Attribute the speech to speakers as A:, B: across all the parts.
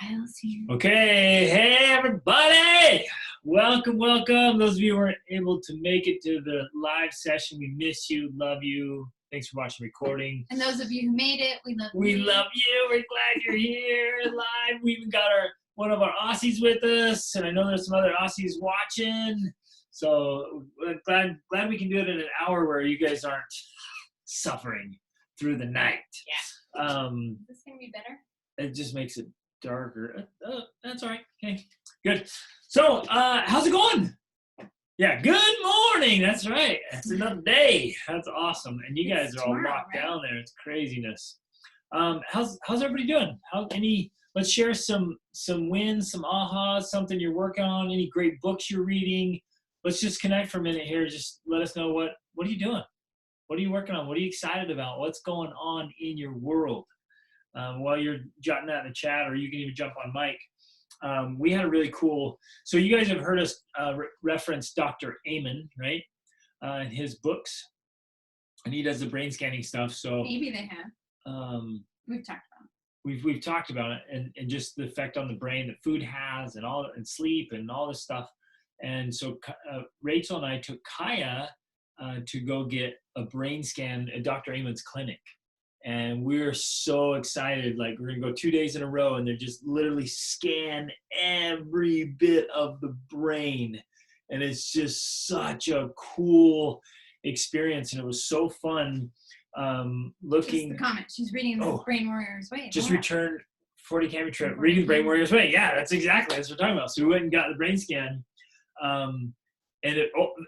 A: Kyle's here.
B: Okay, hey everybody! Welcome. Those of you who weren't able to make it to the live session, we miss you, love you. Thanks for watching the recording.
A: And those of you who made it, we love you.
B: We love you. We're glad you're here live. We even got one of our Aussies with us, and I know there's some other Aussies watching. So glad we can do it in an hour where you guys aren't suffering through the night.
A: Yeah. Is this gonna be better?
B: It just makes it darker. That's all right. Okay, good. So, how's it going? Yeah, good morning. That's right. It's another day. That's awesome. And you guys are all locked down there. It's craziness. How's everybody doing? Let's share some wins, some ahas, something you're working on, any great books you're reading. Let's just connect for a minute here. Just let us know what are you doing? What are you working on? What are you excited about? What's going on in your world? While you're jotting that in the chat, or you can even jump on mic. We had a really cool, so you guys have heard us reference Dr. Amen, right? In his books, and he does the brain scanning stuff. So
A: maybe they have. We've talked about it.
B: We've talked about it, and just the effect on the brain that food has, and sleep, and all this stuff. And so Rachel and I took Kaya to go get a brain scan at Dr. Amen's clinic. And we're so excited. Like, we're going to go 2 days in a row, and they just literally scan every bit of the brain. And it's just such a cool experience. And it was so fun looking.
A: Just the comment. She's reading the Brain Warriors Way.
B: Just returned 40 camping trip, reading the Brain Warriors Way. Yeah, that's what we're talking about. So we went and got the brain scan. And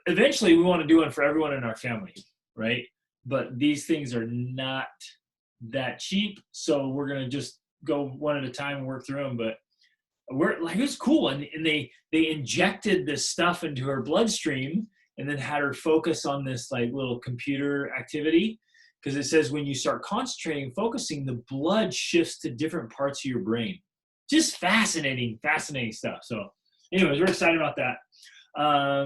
B: eventually we want to do one for everyone in our family, right? But these things are not that cheap, so we're gonna just go one at a time and work through them. But it was cool, and they injected this stuff into her bloodstream and then had her focus on this like little computer activity, because it says when you start concentrating, focusing, the blood shifts to different parts of your brain. Just fascinating stuff. So anyways, we're excited about that.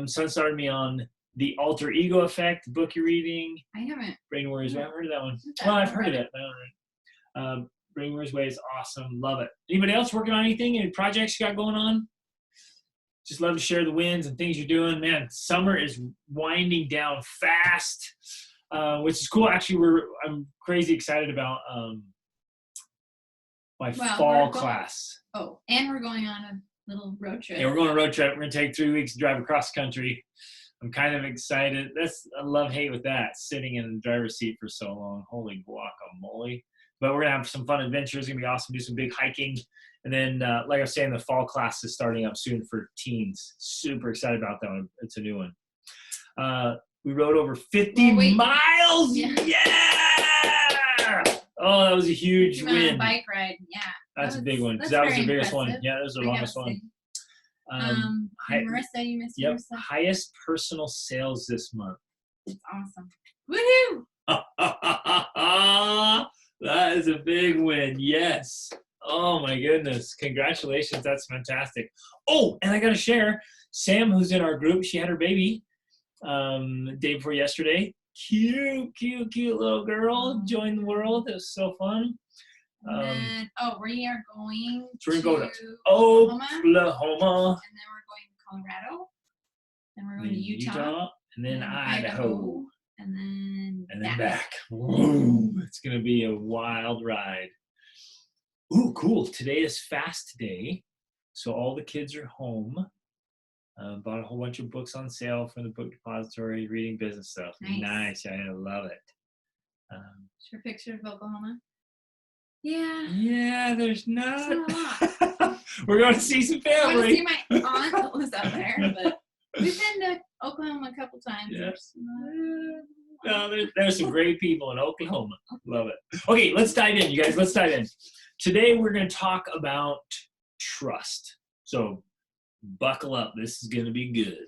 B: Son started me on The Alter Ego Effect, the book you're reading.
A: I haven't.
B: Brain Warriors Way. I haven't heard of that one. Well, I've heard of it. Brain Warriors Way is awesome. Love it. Anybody else working on anything? Any projects you got going on? Just love to share the wins and things you're doing. Man, summer is winding down fast, which is cool. Actually, I'm crazy excited about my fall class.
A: Oh, and we're going on a little road trip.
B: Yeah, we're going on a road trip. We're going to take 3 weeks to drive across country. I'm kind of excited. I love-hate with that, sitting in the driver's seat for so long. Holy guacamole. But we're going to have some fun adventures. It's going to be awesome. Do some big hiking. And then, like I was saying, the fall class is starting up soon for teens. Super excited about that one. It's a new one. We rode over 50 miles. Yeah! Oh, that was a huge win.
A: Bike ride, yeah.
B: That's a big one, because that was the biggest one. Yeah, that was the longest one.
A: Marissa, you missed Marissa.
B: Highest personal sales this month.
A: It's awesome. Woohoo!
B: That is a big win. Yes. Oh my goodness. Congratulations. That's fantastic. Oh, and I got to share, Sam, who's in our group, she had her baby day before yesterday. Cute little girl. Joined the world. It was so fun.
A: And then, we are going
B: so we're going to Oklahoma. And then
A: we're going to Colorado. Then we're going to Utah.
B: And then Idaho.
A: And then
B: back. Woo. It's going to be a wild ride. Ooh, cool. Today is fast day. So all the kids are home. Bought a whole bunch of books on sale from the book depository, reading business stuff. Nice. I love it.
A: Sure picture of Oklahoma.
B: Yeah, there's not. We're going to see some family.
A: I want to see my aunt that was out there, but we've been to Oklahoma a couple times.
B: Yes. No, there's some great people in Oklahoma. Love it. Okay, let's dive in, you guys. Let's dive in. Today we're going to talk about trust. So buckle up. This is going to be good.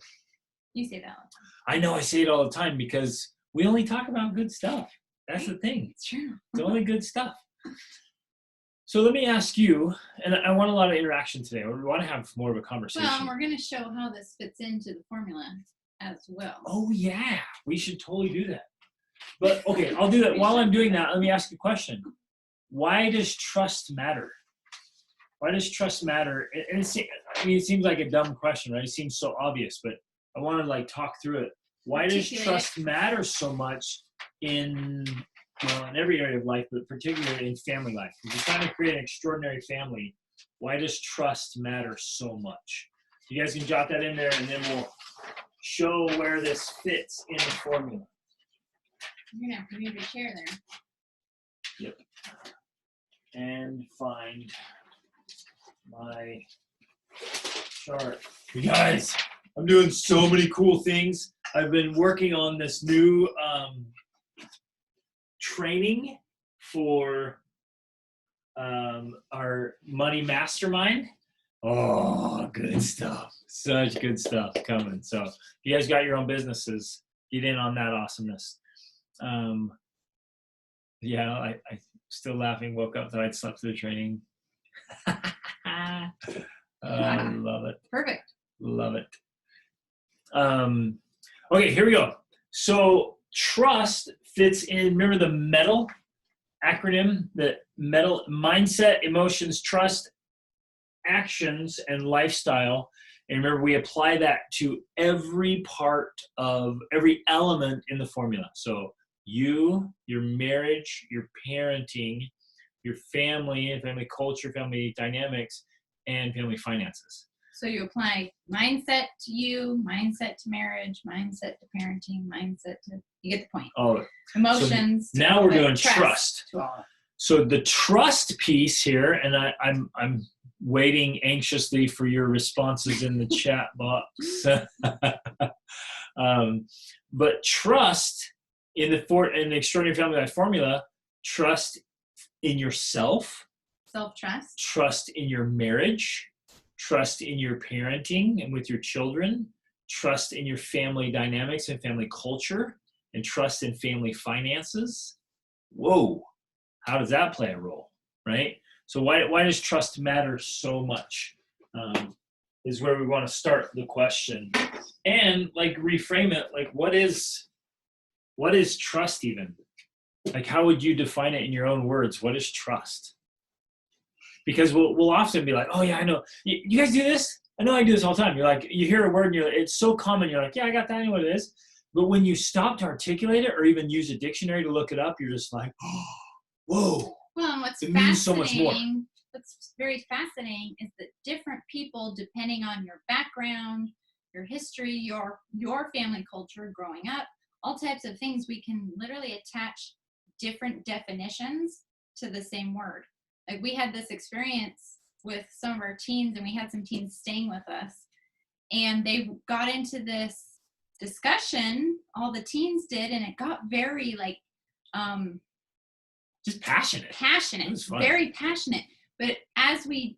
A: You say that all the time.
B: I know I say it all the time because we only talk about good stuff. That's the thing.
A: It's true.
B: It's only good stuff. So let me ask you, and I want a lot of interaction today. We want to have more of a conversation.
A: Well, we're going to show how this fits into the formula as well.
B: Oh, yeah. We should totally do that. But, okay, I'll do that. While I'm doing that, let me ask you a question. Why does trust matter? Why does trust matter? And it seems like a dumb question, right? It seems so obvious, but I want to like talk through it. Why does trust matter so much in every area of life, but particularly in family life? If you're trying to create an extraordinary family, why does trust matter so much? You guys can jot that in there, and then we'll show where this fits in the formula.
A: You're gonna have to move your chair there.
B: Yep. And find my chart. You guys, I'm doing so many cool things. I've been working on this new training for our money mastermind. Oh, good stuff. Such good stuff coming. So if you guys got your own businesses, get in on that awesomeness. Yeah, I still laughing, woke up, thought I'd slept through the training. I love it.
A: Perfect.
B: Love it. Okay, here we go. So trust fits in, remember the METAL acronym? The METAL: mindset, emotions, trust, actions, and lifestyle. And remember, we apply that to every part of every element in the formula. So you, your marriage, your parenting, your family, family culture, family dynamics, and family finances.
A: So you apply mindset to you, mindset to marriage, mindset to parenting, mindset to, you get the point.
B: Oh,
A: emotions.
B: So now we're doing trust.
A: To all.
B: So the trust piece here, and I'm waiting anxiously for your responses in the chat box. But trust in the Extraordinary Family Life formula, trust in yourself,
A: self-trust,
B: trust in your marriage, trust in your parenting and with your children, trust in your family dynamics and family culture, and trust in family finances. Whoa, how does that play a role, right? So why does trust matter so much? Is where we want to start the question, and like reframe it. Like, what is trust even? Like, how would you define it in your own words? What is trust? Because we'll often be like, oh yeah, I know. You guys do this? I know I do this all the time. You're like, you hear a word and it's so common. You're like, yeah, I got that. I know what it is. But when you stop to articulate it or even use a dictionary to look it up, you're just like, oh, whoa.
A: Well, and what's
B: it means so much more.
A: What's very fascinating is that different people, depending on your background, your history, your family culture growing up, all types of things, we can literally attach different definitions to the same word. Like, we had this experience with some of our teens, and we had some teens staying with us, and they got into this discussion, all the teens did, and it got very like
B: just passionate,
A: very passionate. But as we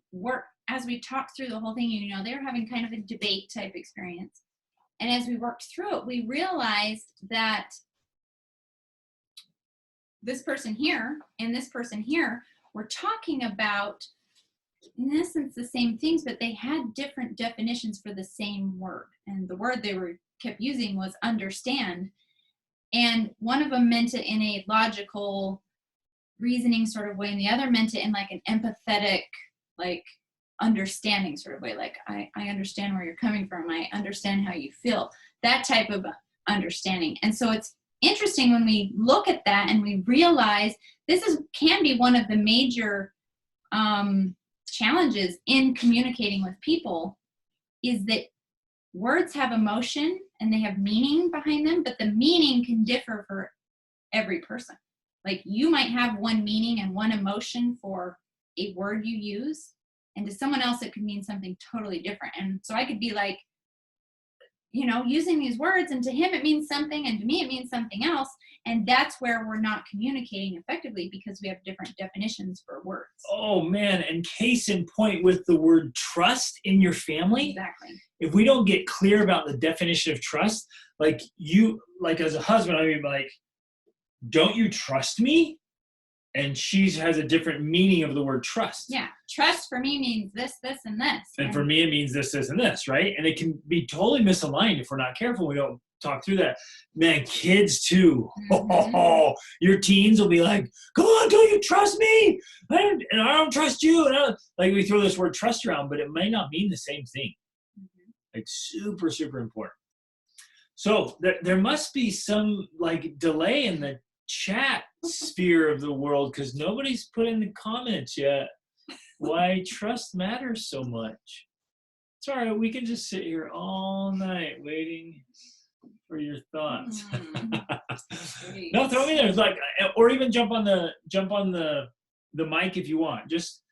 A: talked through the whole thing, they were having kind of a debate type experience, and as we worked through it, we realized that this person here and this person here were talking about, in essence, the same things, but they had different definitions for the same word. And the word they kept using was understand. And one of them meant it in a logical, reasoning sort of way, and the other meant it in like an empathetic, like understanding sort of way. Like, I understand where you're coming from. I understand how you feel. That type of understanding. And so it's interesting when we look at that and we realize this can be one of the major challenges in communicating with people, is that words have emotion and they have meaning behind them, but the meaning can differ for every person. Like, you might have one meaning and one emotion for a word you use, and to someone else it could mean something totally different. And so I could be like, using these words, and to him it means something, and to me it means something else. And that's where we're not communicating effectively, because we have different definitions for words. Oh man, and case in point with the word trust in your family. Exactly. If we don't get clear about the definition of trust, like as a husband, I mean, like, don't you trust me? And she has a different meaning of the word trust. Yeah. Trust for me means this, this, and this. And for me, it means this, this, and this, right? And it can be totally misaligned if we're not careful. We don't
B: talk through that. Man, kids too.
A: Mhm.
B: Oh, your teens will be like, come on, don't you trust me? And I don't trust you. Like we throw this word trust around, but it may not mean the same thing.
A: Mhm.
B: Like super, super important. So there must be some like delay in the chat sphere of the world because nobody's put in the comments yet why trust matters so much. It's all right. We can just sit here all night waiting for your thoughts. No, throw me there. It's like, or even jump on the mic if you want. Just.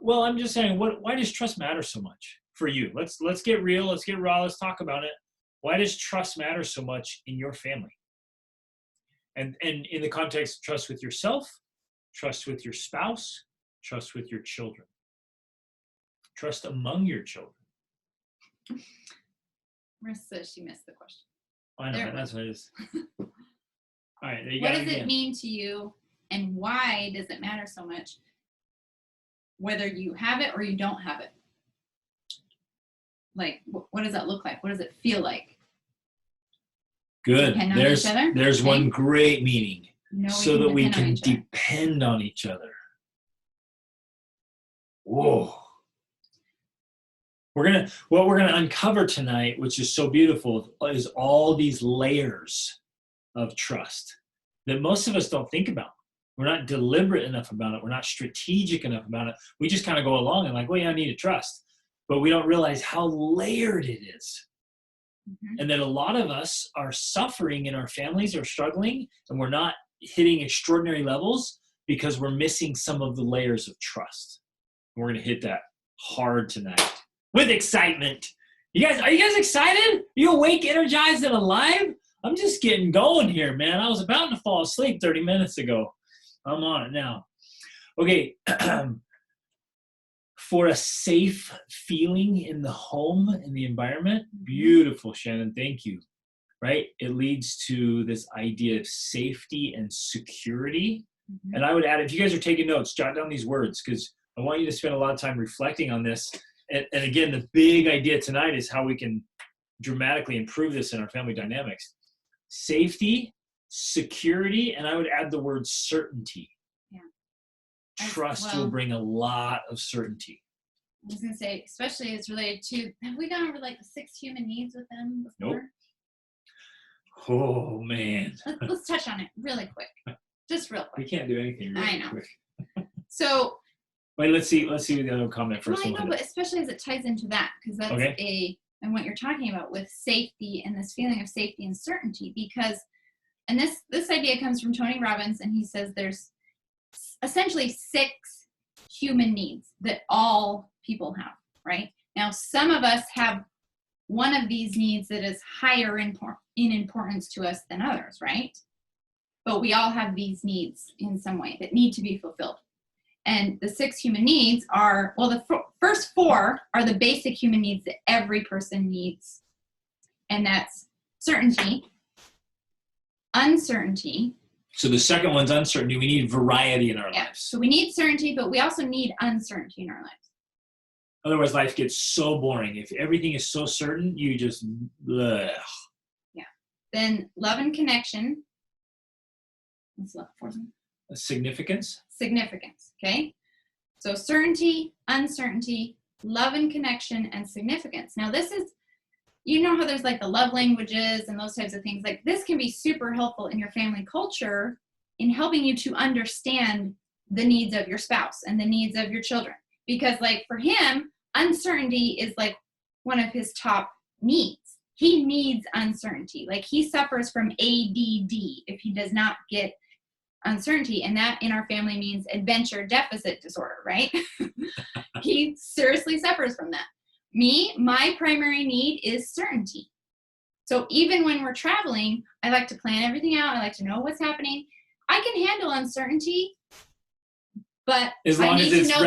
B: Well, I'm just saying. Why does trust matter so much for you? Let's get real. Let's get raw. Let's talk about it. Why does trust matter so much in your family? And in the context of trust with yourself, trust with your spouse, trust with your children, trust among your children.
A: Marissa says she missed the question.
B: I know, that's what it is. All right, there you
A: What
B: go.
A: does it mean to you, and why does it matter so much, whether you have it or you don't have it? Like, what does that look like? What does it feel like?
B: Good.
A: Depend on each other?
B: There's
A: Okay.
B: one great meaning.
A: No,
B: So that we can depend on each other. Whoa. What we're gonna uncover tonight, which is so beautiful, is all these layers of trust that most of us don't think about. We're not deliberate enough about it. We're not strategic enough about it. We just kind of go along and like, well, yeah, I need to trust. But we don't realize how layered it is.
A: Mm-hmm.
B: And that a lot of us are suffering in our families or struggling, and we're not hitting extraordinary levels because we're missing some of the layers of trust. We're going to hit that hard tonight with excitement. Are you guys excited? Are you awake, energized, and alive? I'm just getting going here, man. I was about to fall asleep 30 minutes ago. I'm on it now. Okay. For a safe feeling in the home, in the environment, beautiful, Shannon. Thank you. Right? It leads to this idea of safety and security. Mm-hmm. And I would add, if you guys are taking notes, jot down these words because I want you to spend a lot of time reflecting on this. And again, the big idea tonight is how we can dramatically improve this in our family dynamics. Safety, security, and I would add the word certainty.
A: Yeah.
B: Trust will bring a lot of certainty.
A: I was going to say, especially it's related to, have we gone over like the 6 human needs with them before?
B: Nope. Oh, man.
A: Let's touch on it really quick. Just real quick.
B: We can't do anything really
A: I know.
B: quick.
A: So.
B: Wait, let's see the other comment first.
A: Well, I know, but especially as it ties into that, because that's and what you're talking about with safety and this feeling of safety and certainty, because, and this idea comes from Tony Robbins, and he says there's essentially 6 human needs that all people have, right? Now, some of us have one of these needs that is higher in importance to us than others, right? But we all have these needs in some way that need to be fulfilled. And the 6 human needs are, well, the first 4 are the basic human needs that every person needs. And that's certainty, uncertainty.
B: So the second one's uncertainty. We need variety in our lives.
A: So we need certainty, but we also need uncertainty in our lives.
B: Otherwise, life gets so boring. If everything is so certain, you just, ugh.
A: Yeah. Then love and connection. What's love for them?
B: Significance.
A: Significance, okay? So certainty, uncertainty, love and connection, and significance. Now this is, you know how there's like the love languages and those types of things. Like this can be super helpful in your family culture in helping you to understand the needs of your spouse and the needs of your children. Because like for him, uncertainty is like one of his top needs. He needs uncertainty. Like he suffers from ADD if he does not get uncertainty, and that in our family means adventure deficit disorder, right? He seriously suffers from that. My primary need is certainty. So even when we're traveling, I like to plan everything out. I like to know what's happening. I can handle uncertainty, but I need to know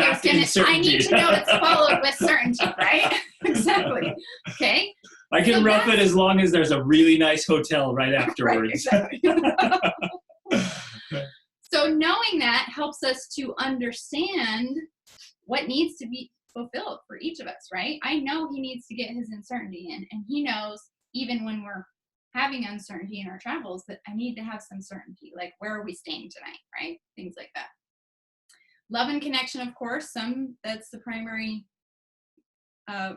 A: it's followed with certainty, right? Exactly. Okay.
B: I can rough it as long as there's a really nice hotel right afterwards.
A: Right, exactly. So knowing that helps us to understand what needs to be fulfilled for each of us, right? I know he needs to get his uncertainty in, and he knows even when we're having uncertainty in our travels, that I need to have some certainty. Like, where are we staying tonight, right? Things like that. Love and connection, of course, that's the primary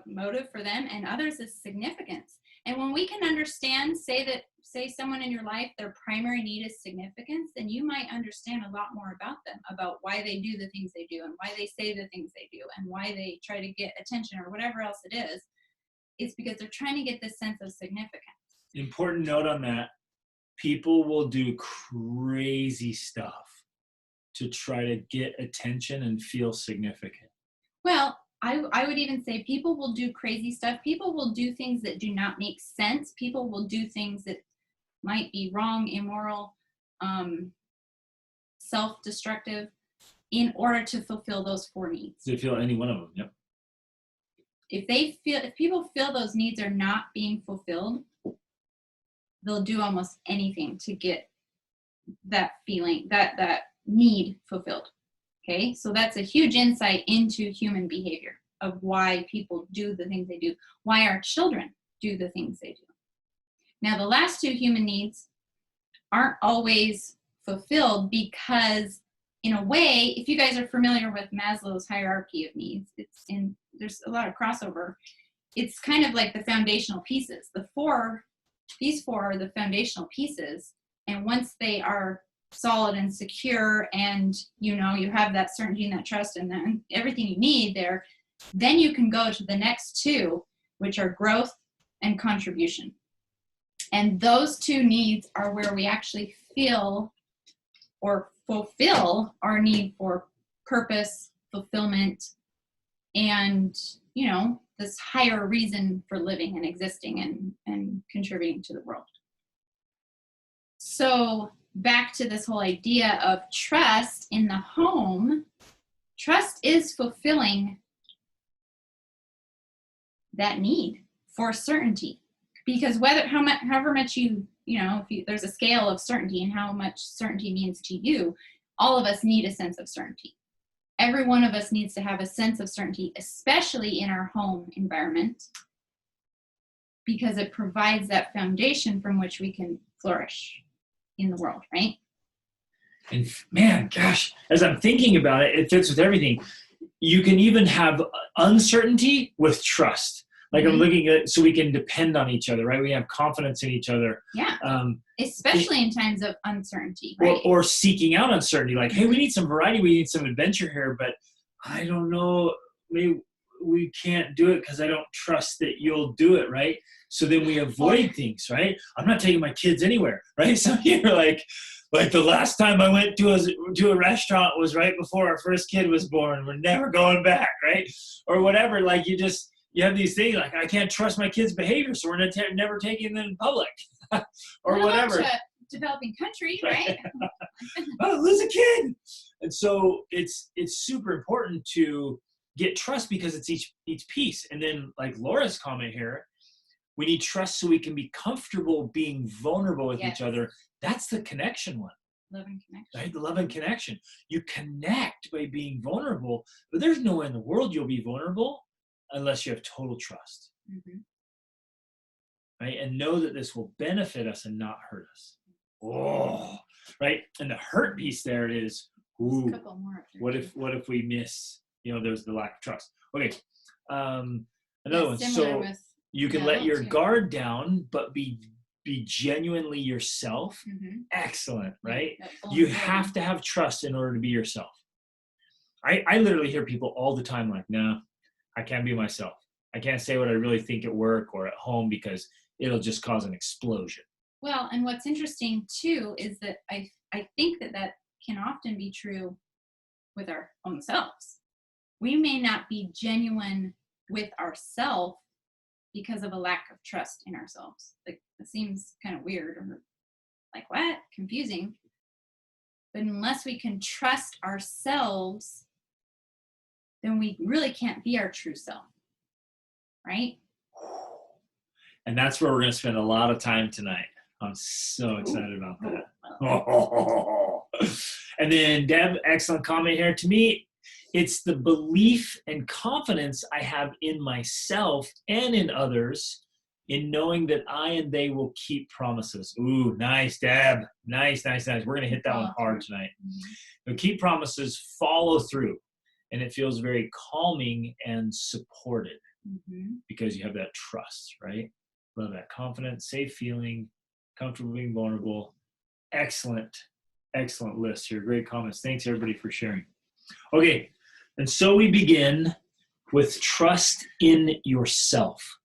A: motive for them, and others is significance. And when we can understand, say someone in your life, their primary need is significance, then you might understand a lot more about them, about why they do the things they do, and why they say the things they do, and why they try to get attention or whatever else it is. It's because they're trying to get this sense of significance.
B: Important note on that. People will do crazy stuff to try to get attention and feel significant.
A: Well, I would even say people will do crazy stuff. People will do things that do not make sense. People will do things that might be wrong, immoral, self-destructive, in order to fulfill those 4 needs.
B: They feel any one of them. Yep.
A: If people feel those needs are not being fulfilled, they'll do almost anything to get that feeling, that need fulfilled. Okay, so that's a huge insight into human behavior, of why people do the things they do, why our children do the things they do. Now, the last 2 human needs aren't always fulfilled because, in a way, if you guys are familiar with Maslow's hierarchy of needs, there's a lot of crossover. It's kind of like the foundational pieces. These 4 are the foundational pieces, and once they are solid and secure, and you have that certainty and that trust and everything you need there, then you can go to the next 2, which are growth and contribution. And those 2 needs are where we actually feel or fulfill our need for purpose, fulfillment, and this higher reason for living and existing and contributing to the world. So back to this whole idea of trust in the home, trust is fulfilling that need for certainty. Because however much there's a scale of certainty and how much certainty means to you, all of us need a sense of certainty. Every one of us needs to have a sense of certainty, especially in our home environment, because it provides that foundation from which we can flourish in the world, right?
B: And man, gosh, as I'm thinking about it, it fits with everything. You can even have uncertainty with trust. Like I'm looking at, so we can depend on each other, right? We have confidence in each other.
A: Yeah. Especially in times of uncertainty, right?
B: Or seeking out uncertainty. Like, hey, we need some variety. We need some adventure here, but I don't know. Maybe we can't do it because I don't trust that you'll do it, right? So then we avoid things, right? I'm not taking my kids anywhere, right? So you're like the last time I went to a restaurant was right before our first kid was born. We're never going back, right? Or whatever. Like you have these things like, I can't trust my kids' behavior, so we're never taking them in public or whatever.
A: Developing country, right?
B: Oh, lose a kid. And so it's super important to get trust because it's each piece. And then like Laura's comment here, we need trust so we can be comfortable being vulnerable with each other. That's the connection one.
A: Love and connection.
B: Right? The love and connection. You connect by being vulnerable, but there's no way in the world you'll be vulnerable unless you have total trust.
A: Mm-hmm.
B: Right? And know that this will benefit us and not hurt us. Oh, right? And the hurt piece there is, ooh,
A: a couple more
B: what if we miss, there's the lack of trust. Okay. Another one. So you can let your guard down, but be genuinely yourself.
A: Mm-hmm.
B: Excellent, right? You have to have trust in order to be yourself. I literally hear people all the time like, no, I can't be myself. I can't say what I really think at work or at home because it'll just cause an explosion.
A: Well, and what's interesting too is that I think that can often be true with our own selves. We may not be genuine with ourselves because of a lack of trust in ourselves. Like, it seems kind of weird or like, what? Confusing. But unless we can trust ourselves, then we really can't be our true self, right?
B: And that's where we're going to spend a lot of time tonight. I'm so excited about that. And then Deb, excellent comment here. To me, it's the belief and confidence I have in myself and in others in knowing that I and they will keep promises. Ooh, nice, Deb. Nice, nice, nice. We're going to hit that one hard tonight. So keep promises, follow through. And it feels very calming and supported because you have that trust, right? Love that confidence, safe feeling, comfortable being vulnerable. Excellent, excellent list here. Great comments. Thanks, everybody, for sharing. Okay, and so we begin with trust in yourself.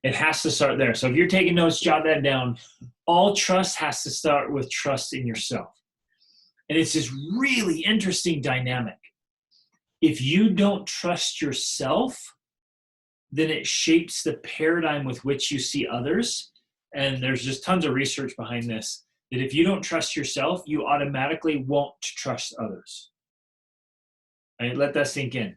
B: It has to start there. So if you're taking notes, jot that down. All trust has to start with trust in yourself. And it's this really interesting dynamic. If you don't trust yourself, then it shapes the paradigm with which you see others. And there's just tons of research behind this, that if you don't trust yourself, you automatically won't trust others. Right? Let that sink in.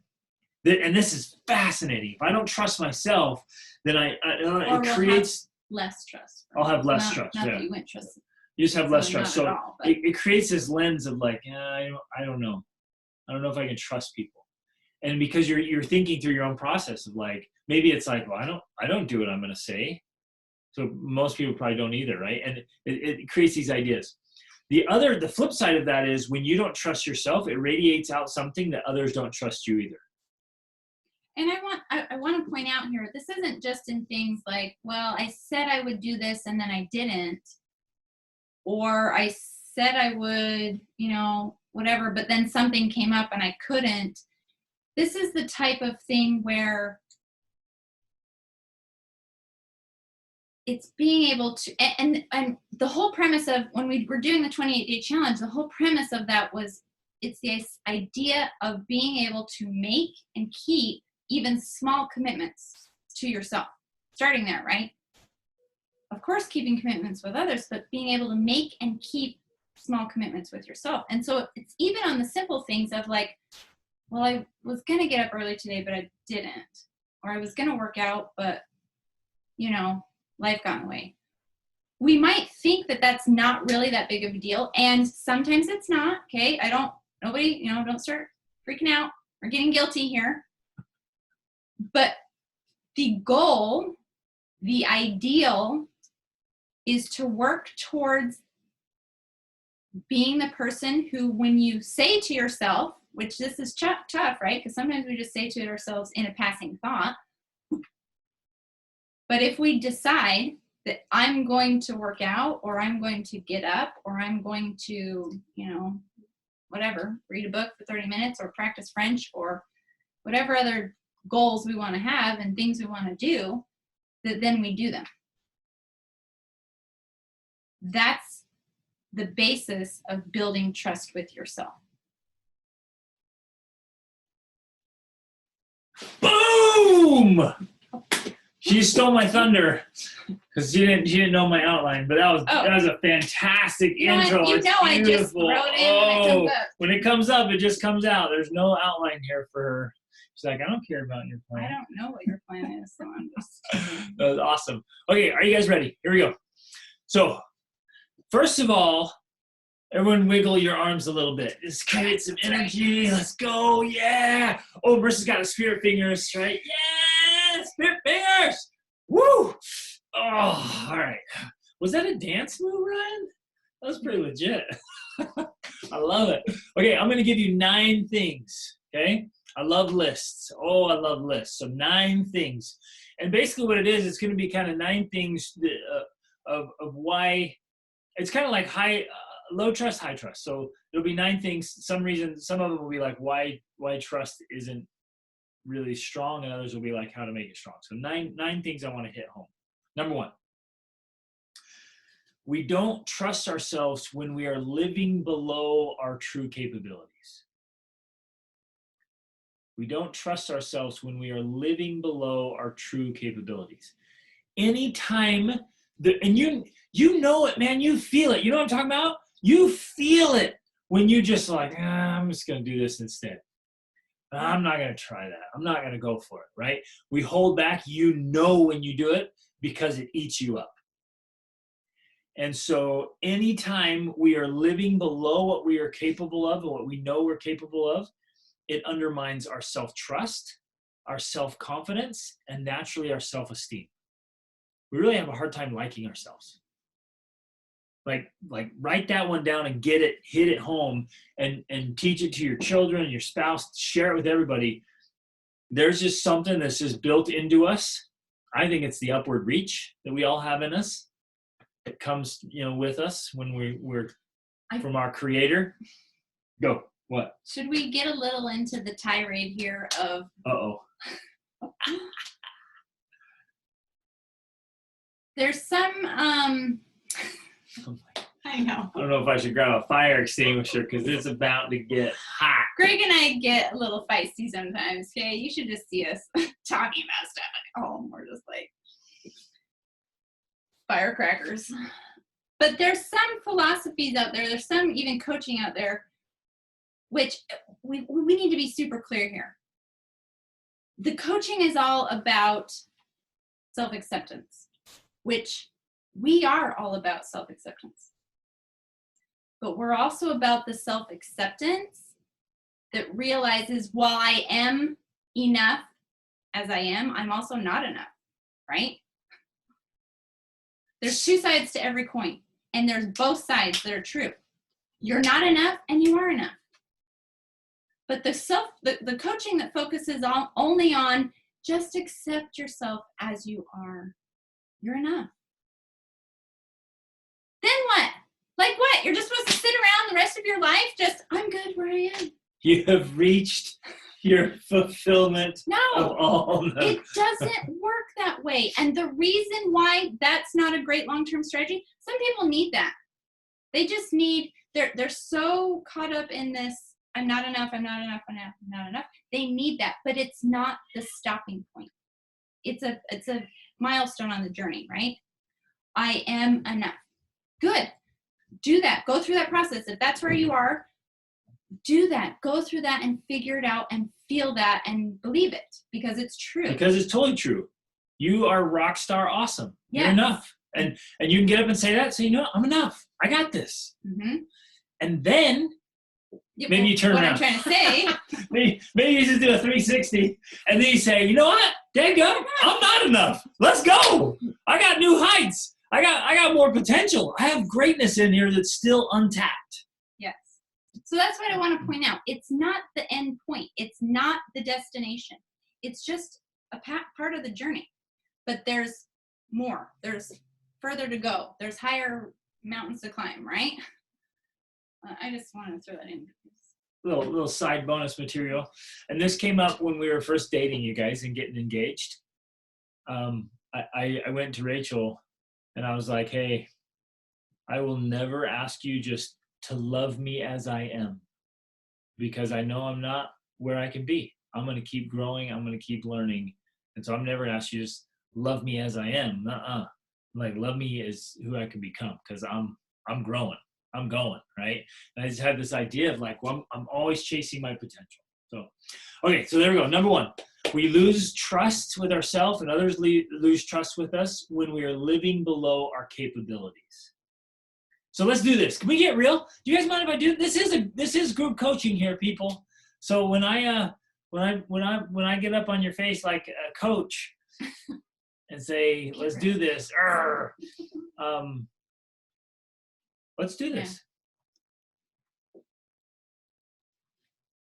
B: And this is fascinating. If I don't trust myself, then it creates
A: less trust.
B: I'll have less trust.
A: Not that you wouldn't trust.
B: You just have less trust. So
A: all,
B: it creates this lens of like, I don't know. I don't know if I can trust people. And because you're thinking through your own process of like, maybe it's like, well, I don't do what I'm going to say. So most people probably don't either, right? And it creates these ideas. The flip side of that is when you don't trust yourself, it radiates out something that others don't trust you either.
A: And I want to point out here, this isn't just in things like, well, I said I would do this and then I didn't. Or I said I would, whatever, but then something came up and I couldn't. This is the type of thing where it's being able to, and the whole premise of when we were doing the 28-day challenge, the whole premise of that was, it's this idea of being able to make and keep even small commitments to yourself. Starting there, right? Of course, keeping commitments with others, but being able to make and keep small commitments with yourself. And so it's even on the simple things of like, well, I was going to get up early today, but I didn't. Or I was going to work out, but, life got in the way. We might think that that's not really that big of a deal. And sometimes it's not, okay? Don't start freaking out or getting guilty here. But the goal, the ideal, is to work towards being the person who, when you say to yourself, which this is tough, right? Because sometimes we just say to ourselves in a passing thought. But if we decide that I'm going to work out, or I'm going to get up, or I'm going to, whatever, read a book for 30 minutes, or practice French, or whatever other goals we want to have and things we want to do, that then we do them. That's the basis of building trust with yourself.
B: Boom! She stole my thunder because she didn't know my outline, but that was a fantastic intro.
A: I just wrote it
B: when it comes up, it just comes out. There's no outline here for her. She's like, I don't care about your plan.
A: I don't know what your plan is, so I'm just.
B: That was awesome. Okay, are you guys ready? Here we go. So, first of all, everyone wiggle your arms a little bit. Just create some energy. Let's go. Yeah. Oh, Marissa's got the spirit fingers, right? Yeah, spirit fingers. Woo. Oh, all right. Was that a dance move, Ryan? That was pretty legit. I love it. Okay, I'm going to give you 9 things, okay? I love lists. Oh, I love lists. So 9 things. And basically what it is, it's going to be kind of 9 things of why. It's kind of like low trust, high trust. So there'll be 9 things. Some of them will be like why trust isn't really strong, and others will be like how to make it strong. So 9 things I want to hit home. Number 1, we don't trust ourselves when we are living below our true capabilities. We don't trust ourselves when we are living below our true capabilities. Anytime, and you know it, man, you feel it. You know what I'm talking about? You feel it when you just like, I'm just going to do this instead. I'm not going to try that. I'm not going to go for it, right? We hold back. You know when you do it because it eats you up. And so anytime we are living below what we are capable of and what we know we're capable of, it undermines our self-trust, our self-confidence, and naturally our self-esteem. we really have a hard time liking ourselves. Like write that one down and hit it home and teach it to your children, your spouse, share it with everybody. There's just something that's just built into us. I think it's the upward reach that we all have in us. It comes, with us when we're from our Creator. Go. What?
A: Should we get a little into the tirade here of...
B: Uh-oh.
A: There's some, I know.
B: I don't know if I should grab a fire extinguisher because it's about to get hot.
A: Greg and I get a little feisty sometimes, okay? You should just see us talking about stuff at home. We're just like firecrackers. But there's some philosophies out there. There's some even coaching out there, which we need to be super clear here. The coaching is all about self-acceptance, which we are all about self-acceptance. But we're also about the self-acceptance that realizes while I am enough as I am, I'm also not enough, right? There's two sides to every coin, and there's both sides that are true. You're not enough and you are enough. But the coaching that focuses only on just accept yourself as you are. You're enough. Then what? Like what? You're just supposed to sit around the rest of your life just, I'm good where I am.
B: You have reached your fulfillment of all.
A: It doesn't work that way. And the reason why that's not a great long-term strategy, some people need that. They just need, they're so caught up in this, I'm not enough, I'm not enough, I'm not enough. They need that, but it's not the stopping point. It's a milestone on the journey, right? I am enough. Good. Do that. Go through that process. If that's where you are, do that. Go through that and figure it out and feel that and believe it because it's true.
B: Because it's totally true. You are rock star awesome. Yes. You're enough. And you can get up and say that. So, I'm enough. I got this. Mm-hmm. And then maybe you turn around.
A: What I'm trying to say.
B: maybe you just do a 360 and then you say, you know what? Dadgum, I'm not enough. Let's go. I got new heights. I got more potential. I have greatness in here that's still untapped.
A: Yes. So that's what I want to point out. It's not the end point. It's not the destination. It's just a part of the journey. But there's more. There's further to go. There's higher mountains to climb, right? I just want to throw that in.
B: Little side bonus material. And this came up when we were first dating, you guys, and getting engaged. I went to Rachel and I was like, hey, I will never ask you just to love me as I am because I know I'm not where I can be. I'm going to keep growing. I'm going to keep learning. And so I'm never going to ask you just love me as I am. Like love me as who I can become because I'm growing. I'm going, right? And I just had this idea of like, well, I'm always chasing my potential. So, okay, so there we go. Number one, we lose trust with ourselves and others lose trust with us when we are living below our capabilities. So let's do this. Can we get real? Do you guys mind if I do this? This is group coaching here, people. So when I get up on your face like a coach and say, let's do this. Let's do this.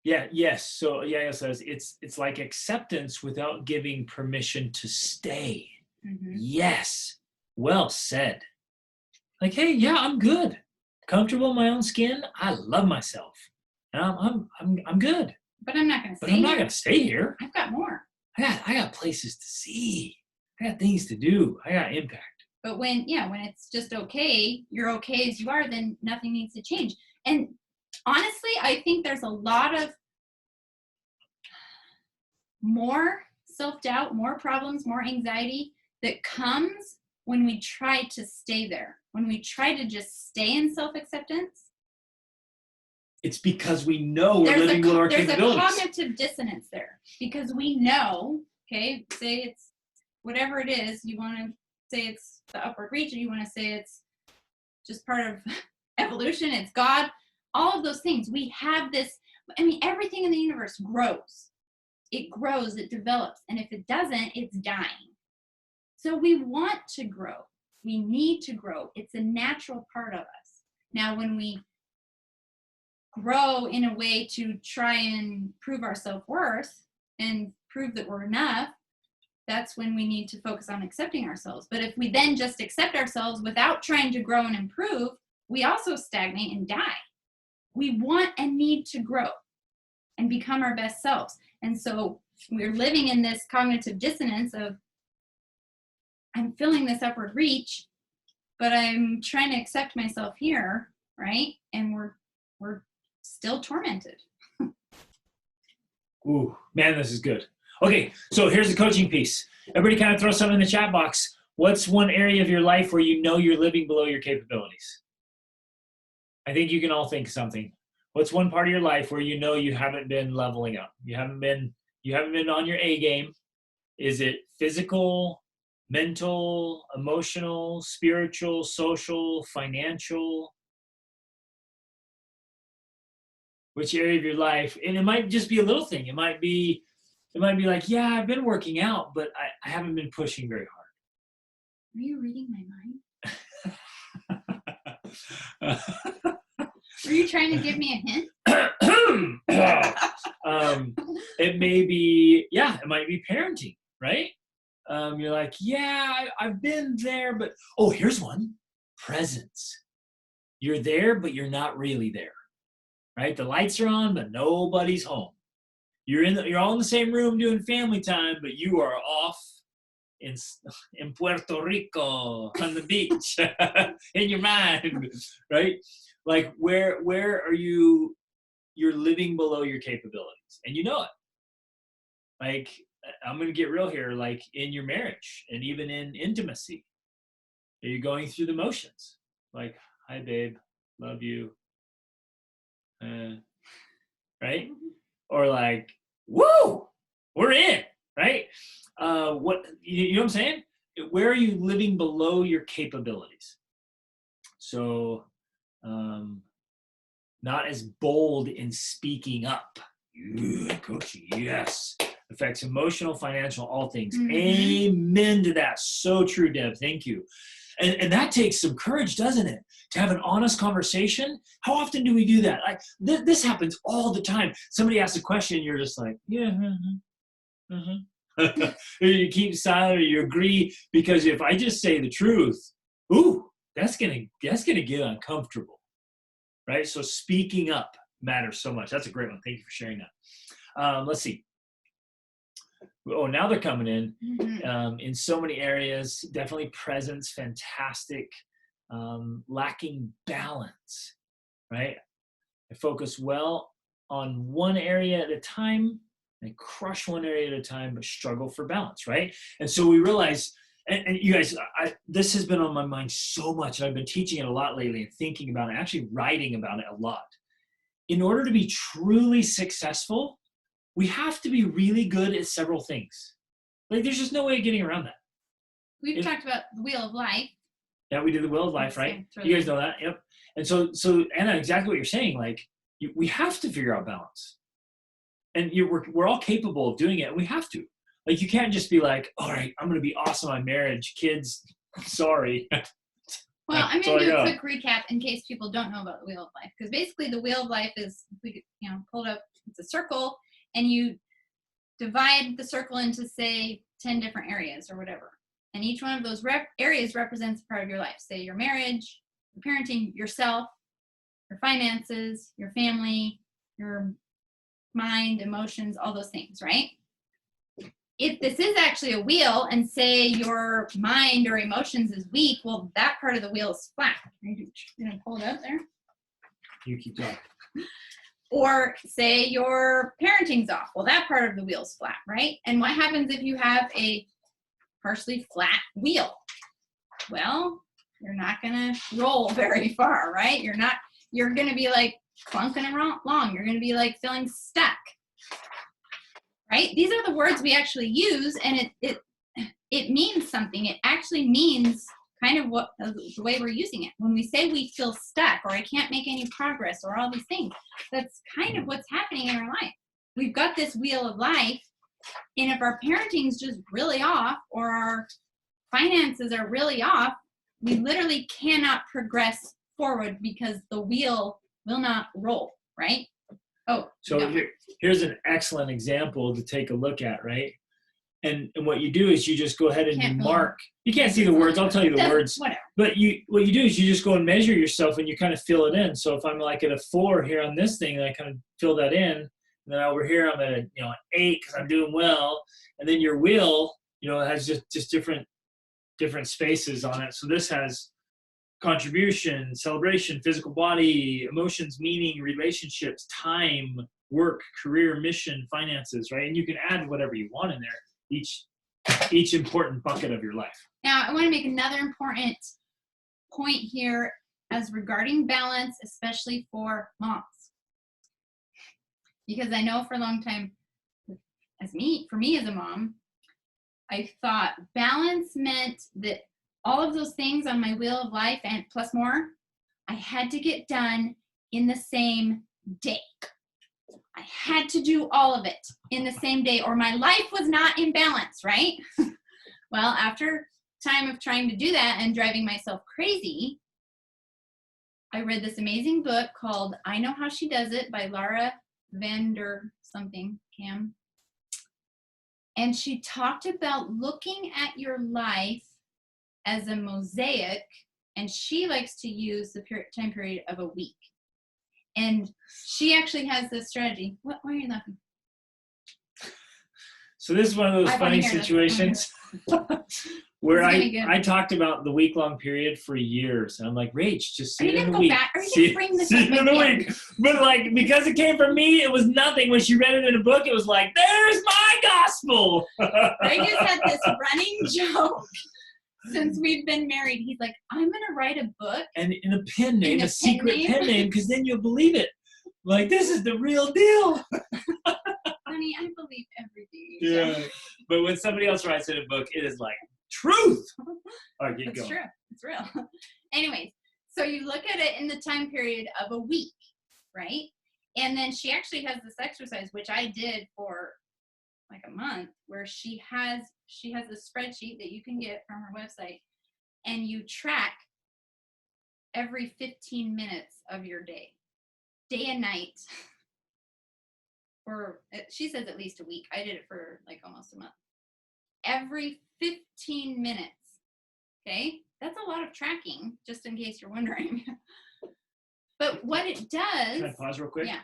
B: Yeah, yes. So Yael says it's like acceptance without giving permission to stay. Mm-hmm. Yes. Well said. Like, hey, yeah, I'm good. Comfortable in my own skin. I love myself. And I'm good.
A: But I'm not gonna
B: stay here.
A: I've got more.
B: I got places to see. I got things to do. I got impact.
A: But when it's just okay, you're okay as you are, then nothing needs to change. And honestly, I think there's a lot of more self-doubt, more problems, more anxiety that comes when we try to stay there. When we try to just stay in self-acceptance.
B: It's because we know we're living below our capabilities.
A: There's a cognitive dissonance there. Because we know, okay, say it's whatever it is, you want to say it's the upward reach, or you want to say it's just part of evolution, it's God, all of those things. We have this, everything in the universe grows. It grows, it develops. And if it doesn't, it's dying. So we want to grow. We need to grow. It's a natural part of us. Now, when we grow in a way to try and prove our self-worth and prove that we're enough, that's when we need to focus on accepting ourselves. But if we then just accept ourselves without trying to grow and improve, we also stagnate and die. We want and need to grow and become our best selves. And so we're living in this cognitive dissonance of, I'm feeling this upward reach, but I'm trying to accept myself here, right? And we're still tormented.
B: Ooh, man, this is good. Okay, so here's the coaching piece. Everybody kind of throw something in the chat box. What's one area of your life where you know you're living below your capabilities? I think you can all think of something. What's one part of your life where you know you haven't been leveling up? You haven't been on your A game. Is it physical, mental, emotional, spiritual, social, financial? Which area of your life? And it might just be a little thing. It might be like, yeah, I've been working out, but I haven't been pushing very hard.
A: Are you reading my mind? Are you trying to give me a hint?
B: It may be, yeah, it might be parenting, right? You're like, yeah, I've been there, but, oh, here's one. Presence. You're there, but you're not really there, right? The lights are on, but nobody's home. You're all in the same room doing family time, but you are off in Puerto Rico on the beach in your mind, right? Like where are you? You're living below your capabilities, and you know it. Like, I'm gonna get real here. Like in your marriage, and even in intimacy, are you going through the motions? Like, hi, babe, love you, right? Or like, woo, we're in, right? What you know what I'm saying? Where are you living below your capabilities? So, not as bold in speaking up. Coaching, yes. Affects emotional, financial, all things. Mm-hmm. Amen to that. So true, Deb. Thank you. And that takes some courage, doesn't it? To have an honest conversation. How often do we do that? Like this happens all the time. Somebody asks a question, you're just like, yeah, you keep silent, or you agree, because if I just say the truth, ooh, that's gonna get uncomfortable, right? So speaking up matters so much. That's a great one. Thank you for sharing that. Let's see. Oh, now they're coming in. Mm-hmm. In so many areas. Definitely presence, fantastic. Lacking balance, right? I focus well on one area at a time. I crush one area at a time, but struggle for balance, right? And so we realize, and you guys, this has been on my mind so much, and I've been teaching it a lot lately and thinking about it, actually writing about it a lot. In order to be truly successful, we have to be really good at several things. Like, there's just no way of getting around that.
A: We've talked about the wheel of life.
B: Yeah, we did the wheel of life, right? You guys know that? Yep. And so Anna, exactly what you're saying, like, we have to figure out balance. And we're all capable of doing it, and we have to. Like, you can't just be like, all right, I'm going to be awesome on marriage. Kids, sorry.
A: Well, I'm going to do a quick recap in case people don't know about the wheel of life. Because basically the wheel of life is, we pulled up, it's a circle, and you divide the circle into, say, 10 different areas or whatever. And each one of those areas represents a part of your life. Say your marriage, your parenting, yourself, your finances, your family, your mind, emotions, all those things, right? If this is actually a wheel and say your mind or emotions is weak, well, that part of the wheel is flat. You're going to pull it up there.
B: You keep going.
A: Or say your parenting's off. Well, that part of the wheel's flat, right? And what happens if you have a partially flat wheel? Well, you're not going to roll very far, right? You're going to be like clunking along. You're going to be like feeling stuck, right? These are the words we actually use, and it means something. It actually means kind of what the way we're using it. When we say we feel stuck, or I can't make any progress, or all these things, that's kind of what's happening in our life. We've got this wheel of life, and if our parenting's just really off, or our finances are really off, we literally cannot progress forward because the wheel will not roll, right? Oh,
B: So here's an excellent example to take a look at, right? And what you do is you just go ahead and you mark. You can't see the words. I'll tell you the words.
A: Whatever.
B: But what you do is you just go and measure yourself and you kind of fill it in. So if I'm like at a 4 here on this thing, and I kind of fill that in, and then over here I'm at a 8 because I'm doing well. And then your wheel, has just different spaces on it. So this has contribution, celebration, physical body, emotions, meaning, relationships, time, work, career, mission, finances, right? And you can add whatever you want in there, each important bucket of your life.
A: Now, I want to make another important point here as regarding balance, especially for moms. Because I know for a long time, for me as a mom, I thought balance meant that all of those things on my wheel of life and plus more, I had to get done in the same day. I had to do all of it in the same day or my life was not in balance, right? Well, after time of trying to do that and driving myself crazy, I read this amazing book called I Know How She Does It by Laura Vanderkam. And she talked about looking at your life as a mosaic, and she likes to use the time period of a week. And she actually has this strategy. Why are you laughing?
B: So this is one of those funny situations where I talked about the week-long period for years, and I'm like, Rach, just see it in the week. See it in the week. But like, because it came from me, it was nothing. When she read it in a book, it was like, there's my gospel.
A: I just had this running joke. Since we've been married, he's like, I'm going to write a book.
B: And in a pen name, a secret pen name, because then you'll believe it. Like, this is the real deal.
A: Honey, I believe everything.
B: Yeah. But when somebody else writes in a book, it is like, truth. All right, keep going.
A: It's true. It's real. Anyways, so you look at it in the time period of a week, right? And then she actually has this exercise, which I did for like a month, where she has a spreadsheet that you can get from her website, and you track every 15 minutes of your day and night, or she says at least a week. I did it for like almost a month. Every 15 minutes. Okay, that's a lot of tracking, just in case you're wondering. But what it does.
B: Can I pause real quick?
A: Yeah.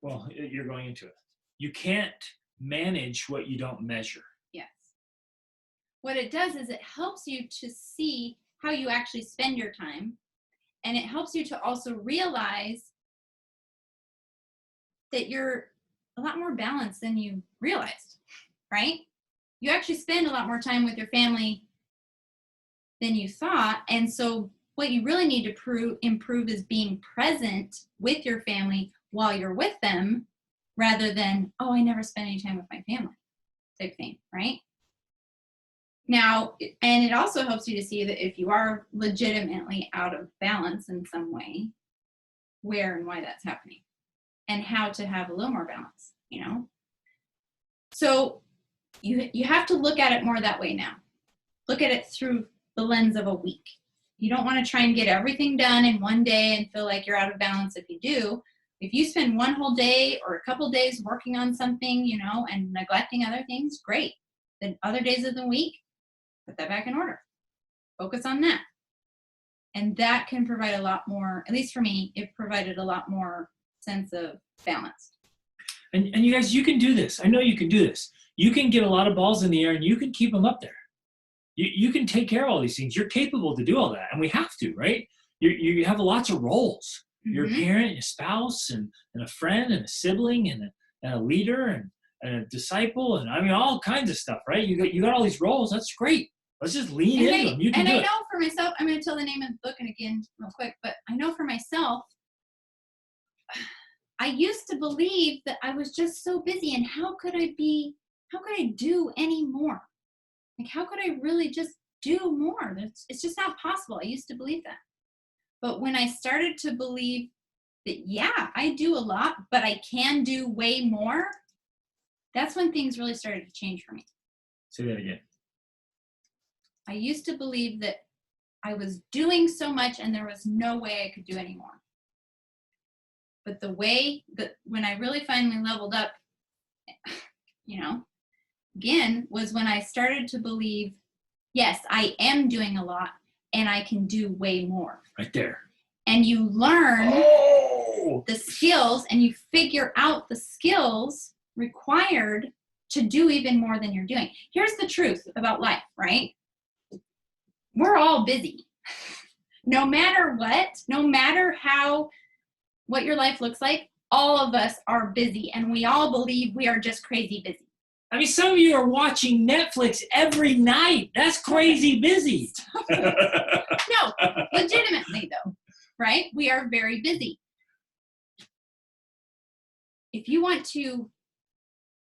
B: Well, you're going into it. You can't manage what you don't measure.
A: Yes. What it does is it helps you to see how you actually spend your time, and it helps you to also realize that you're a lot more balanced than you realized, right? You actually spend a lot more time with your family than you thought, and so what you really need to improve is being present with your family while you're with them, rather than, oh, I never spend any time with my family type thing, right? Now, and it also helps you to see that if you are legitimately out of balance in some way, where and why that's happening, and how to have a little more balance, So you have to look at it more that way now. Look at it through the lens of a week. You don't want to try and get everything done in one day and feel like you're out of balance if you do. If you spend one whole day or a couple days working on something, and neglecting other things, great. Then other days of the week, put that back in order. Focus on that. And that can provide a lot more, at least for me, it provided a lot more sense of balance.
B: And you guys, you can do this. I know you can do this. You can get a lot of balls in the air and you can keep them up there. You can take care of all these things. You're capable to do all that. And we have to, right? You have lots of roles. You're a parent, a spouse, and a friend, and a sibling, and a leader, and a disciple, and I mean all kinds of stuff, right? You got all these roles. That's great. Let's just lean into them. You can do it.
A: And I know for myself, I'm going to tell the name of the book and again real quick, but I know for myself, I used to believe that I was just so busy, and how could I do any more? Like, how could I really just do more? It's just not possible. I used to believe that. But when I started to believe that, yeah, I do a lot, but I can do way more, that's when things really started to change for me.
B: Say that again.
A: I used to believe that I was doing so much and there was no way I could do any more. But the way that when I really finally leveled up, again, was when I started to believe, yes, I am doing a lot and I can do way more.
B: Right there.
A: And you learn the skills and you figure out the skills required to do even more than you're doing. Here's the truth about life, right? We're all busy. No matter what, no matter what your life looks like, all of us are busy and we all believe we are just crazy busy.
B: I mean, some of you are watching Netflix every night. That's crazy busy.
A: No, legitimately though, right? We are very busy. If you want to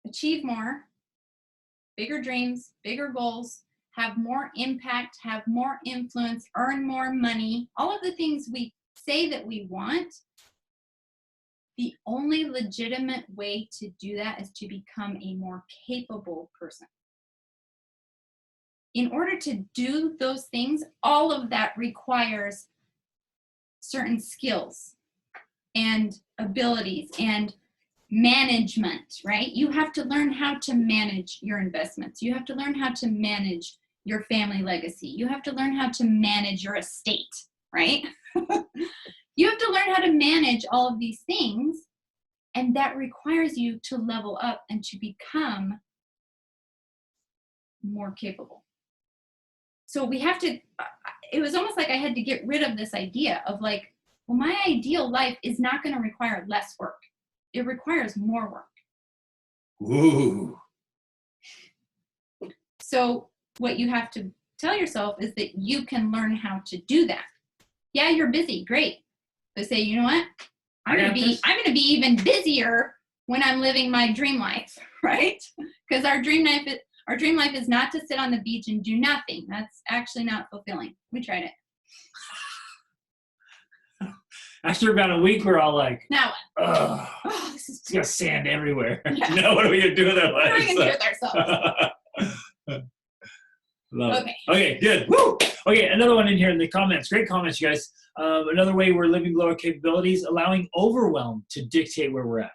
A: achieve more, bigger dreams, bigger goals, have more impact, have more influence, earn more money, all of the things we say that we want, the only legitimate way to do that is to become a more capable person. In order to do those things, all of that requires certain skills and abilities and management, right? You have to learn how to manage your investments. You have to learn how to manage your family legacy. You have to learn how to manage your estate, right? You have to learn how to manage all of these things, and that requires you to level up and to become more capable. So we have to, it was almost like I had to get rid of this idea of like, well, my ideal life is not going to require less work. It requires more work.
B: Ooh.
A: So what you have to tell yourself is that you can learn how to do that. Yeah, you're busy, great. But say, you know what? I'm gonna be even busier when I'm living my dream life, right? Because our dream life is not to sit on the beach and do nothing. That's actually not fulfilling. We tried it.
B: After about a week, we're all like,
A: now
B: oh,
A: this is
B: got sand everywhere.
A: Yeah.
B: Now what are we gonna do with our
A: what are
B: lives?
A: we gonna do with ourselves?
B: Love it. Okay, good. Woo! Okay, another one in here in the comments. Great comments, you guys. Another way we're living below our capabilities, allowing overwhelm to dictate where we're at.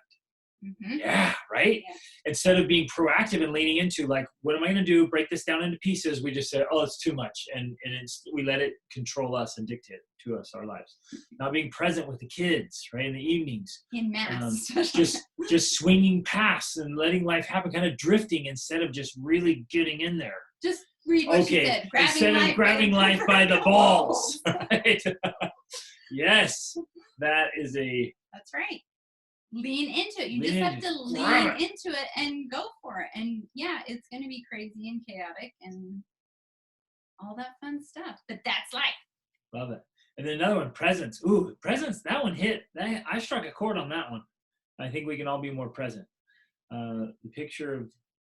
A: Mm-hmm.
B: Yeah, right?
A: Yeah.
B: Instead of being proactive and leaning into, like, what am I going to do? Break this down into pieces. We just say, oh, it's too much. And we let it control us and dictate to us our lives. Not being present with the kids, right, in the evenings.
A: In mass.
B: Just swinging past and letting life happen, kind of drifting instead of just really getting in there.
A: Just read what she said.
B: Instead of grabbing life by the balls. Right? Yes,
A: that's right. Lean into it. You just have to lean into it and go for it. And yeah, it's going to be crazy and chaotic and all that fun stuff. But that's life.
B: Love it. And then another one, presence. Ooh, presence. That one hit. I struck a chord on that one. I think we can all be more present. The picture of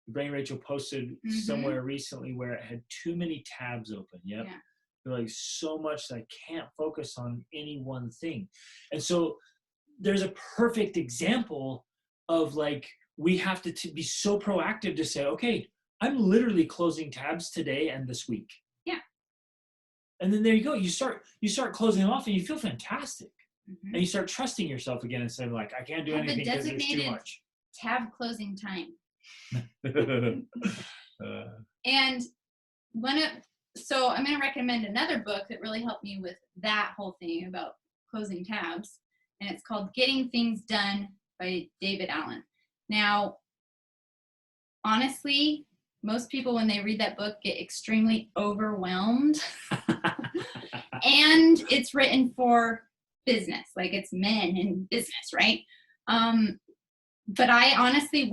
B: Brain Rachel posted somewhere recently where it had too many tabs open. Yep. Yeah. They're like so much that I can't focus on any one thing. And so there's a perfect example of like, we have to be so proactive to say, okay, I'm literally closing tabs today and this week.
A: Yeah.
B: And then there you go. You start closing them off and you feel fantastic. And you start trusting yourself again instead of like, I can't do anything because there's too much.
A: Tab closing time. And so I'm going to recommend another book that really helped me with that whole thing about closing tabs. And it's called Getting Things Done by David Allen. Now, honestly, most people, when they read that book, get extremely overwhelmed. And it's written for business, like it's men in business, right? But I honestly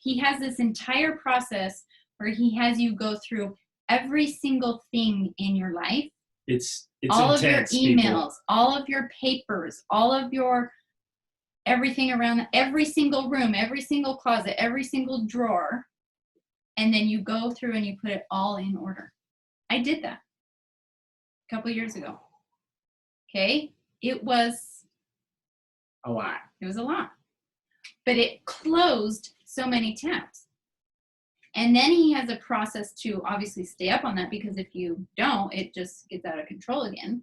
A: he has this entire process where he has you go through every single thing in your life.
B: It's
A: all
B: intense,
A: of your emails,
B: people.
A: all of your papers, all of your everything around every single room, every single closet, every single drawer. And then you go through and you put it all in order. I did that a couple years ago. Okay. It was
B: a lot.
A: It was a lot. But it closed so many tabs. And then he has a process to obviously stay up on that, because if you don't, it just gets out of control again.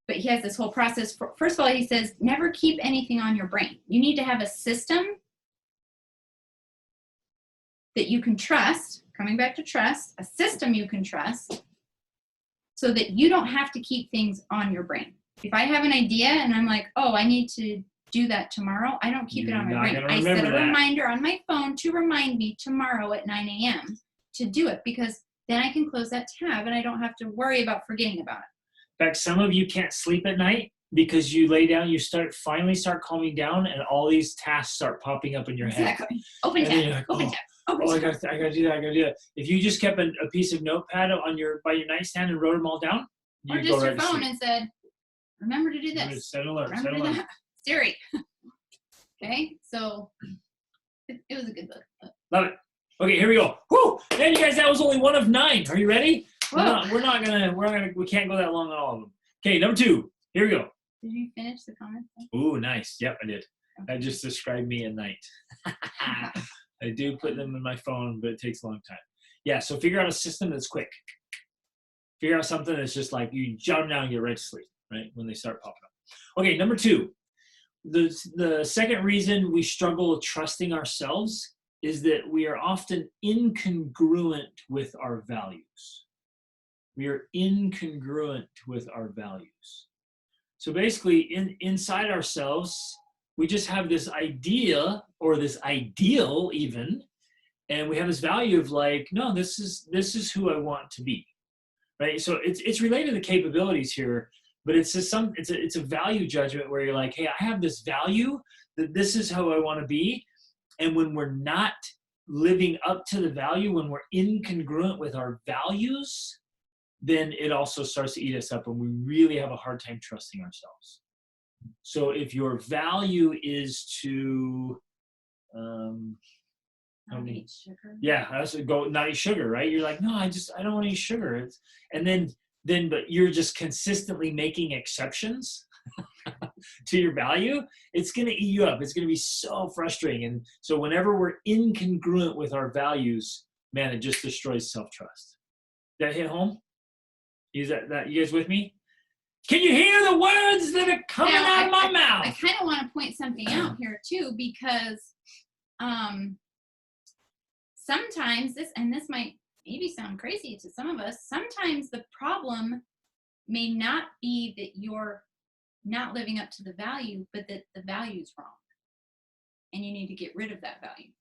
A: But he has this whole process. First of all, he says, never keep anything on your brain. You need to have a system that you can trust, coming back to trust, a system you can trust, so that you don't have to keep things on your brain. If I have an idea and I'm like, oh, I need to do that tomorrow, I don't keep it on my brain. I set a reminder on my phone to remind me tomorrow at 9 a.m. to do it, because then I can close that tab and I don't have to worry about forgetting about it.
B: In fact, some of you can't sleep at night because you lay down, you finally start calming down, and all these tasks start popping up in your head.
A: Exactly. Open tab.
B: Like,
A: open tab. Open
B: I
A: tab.
B: gotta do that. If you just kept a piece of notepad by your nightstand and wrote them all down,
A: or just your phone and said, remember to do this.
B: Set alert.
A: Remember
B: Set
A: to
B: alert.
A: do that. Siri. Okay, so it was a good book.
B: Love it. Okay, here we go. Woo! Man, you guys, that was only one of 9. Are you ready? We can't go that long on all of them. Okay, number 2. Here we go.
A: Did you finish the comments?
B: Ooh, nice. Yep, I did.
A: Okay.
B: That just described me at night. I do put them in my phone, but it takes a long time. Yeah, so figure out a system that's quick. Figure out something that's just like you jot them down and get right to sleep, right, when they start popping up. Okay, number 2. The second reason we struggle trusting ourselves is that we are often incongruent with our values. We are incongruent with our values. So basically, inside ourselves, we just have this idea, or this ideal even, and we have this value of like, no, this is who I want to be, right? So it's related to capabilities here, but it's a value judgment where you're like, hey, I have this value that this is how I want to be, and when we're not living up to the value, when we're incongruent with our values, then it also starts to eat us up, and we really have a hard time trusting ourselves. So if your value is to
A: Not eat sugar.
B: Yeah, that's not eat sugar, right? You're like, no, I don't want to eat sugar. But you're just consistently making exceptions to your value. It's going to eat you up. It's going to be so frustrating. And so whenever we're incongruent with our values, man, it just destroys self-trust. Did that hit home? Is that you guys with me? Can you hear the words that are coming out of my mouth?
A: I kind of want to point something out here too, because sometimes this might maybe sound crazy to some of us, sometimes the problem may not be that you're not living up to the value, but that the value's wrong. And you need to get rid of that value.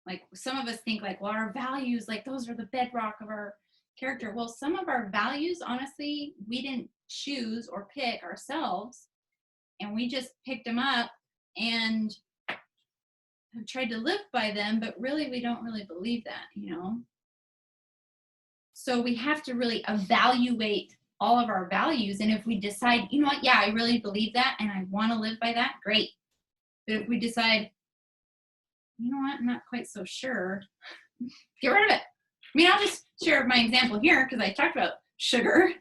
A: Like some of us think like, well, our values, like those are the bedrock of our character. Well, some of our values, honestly, we didn't choose or pick ourselves, and we just picked them up and have tried to live by them, but really we don't really believe that, So we have to really evaluate all of our values, and if we decide, you know what, yeah, I really believe that and I want to live by that, great. But if we decide, you know what, I'm not quite so sure, get rid of it. I mean, I'll just share my example here because I talked about sugar.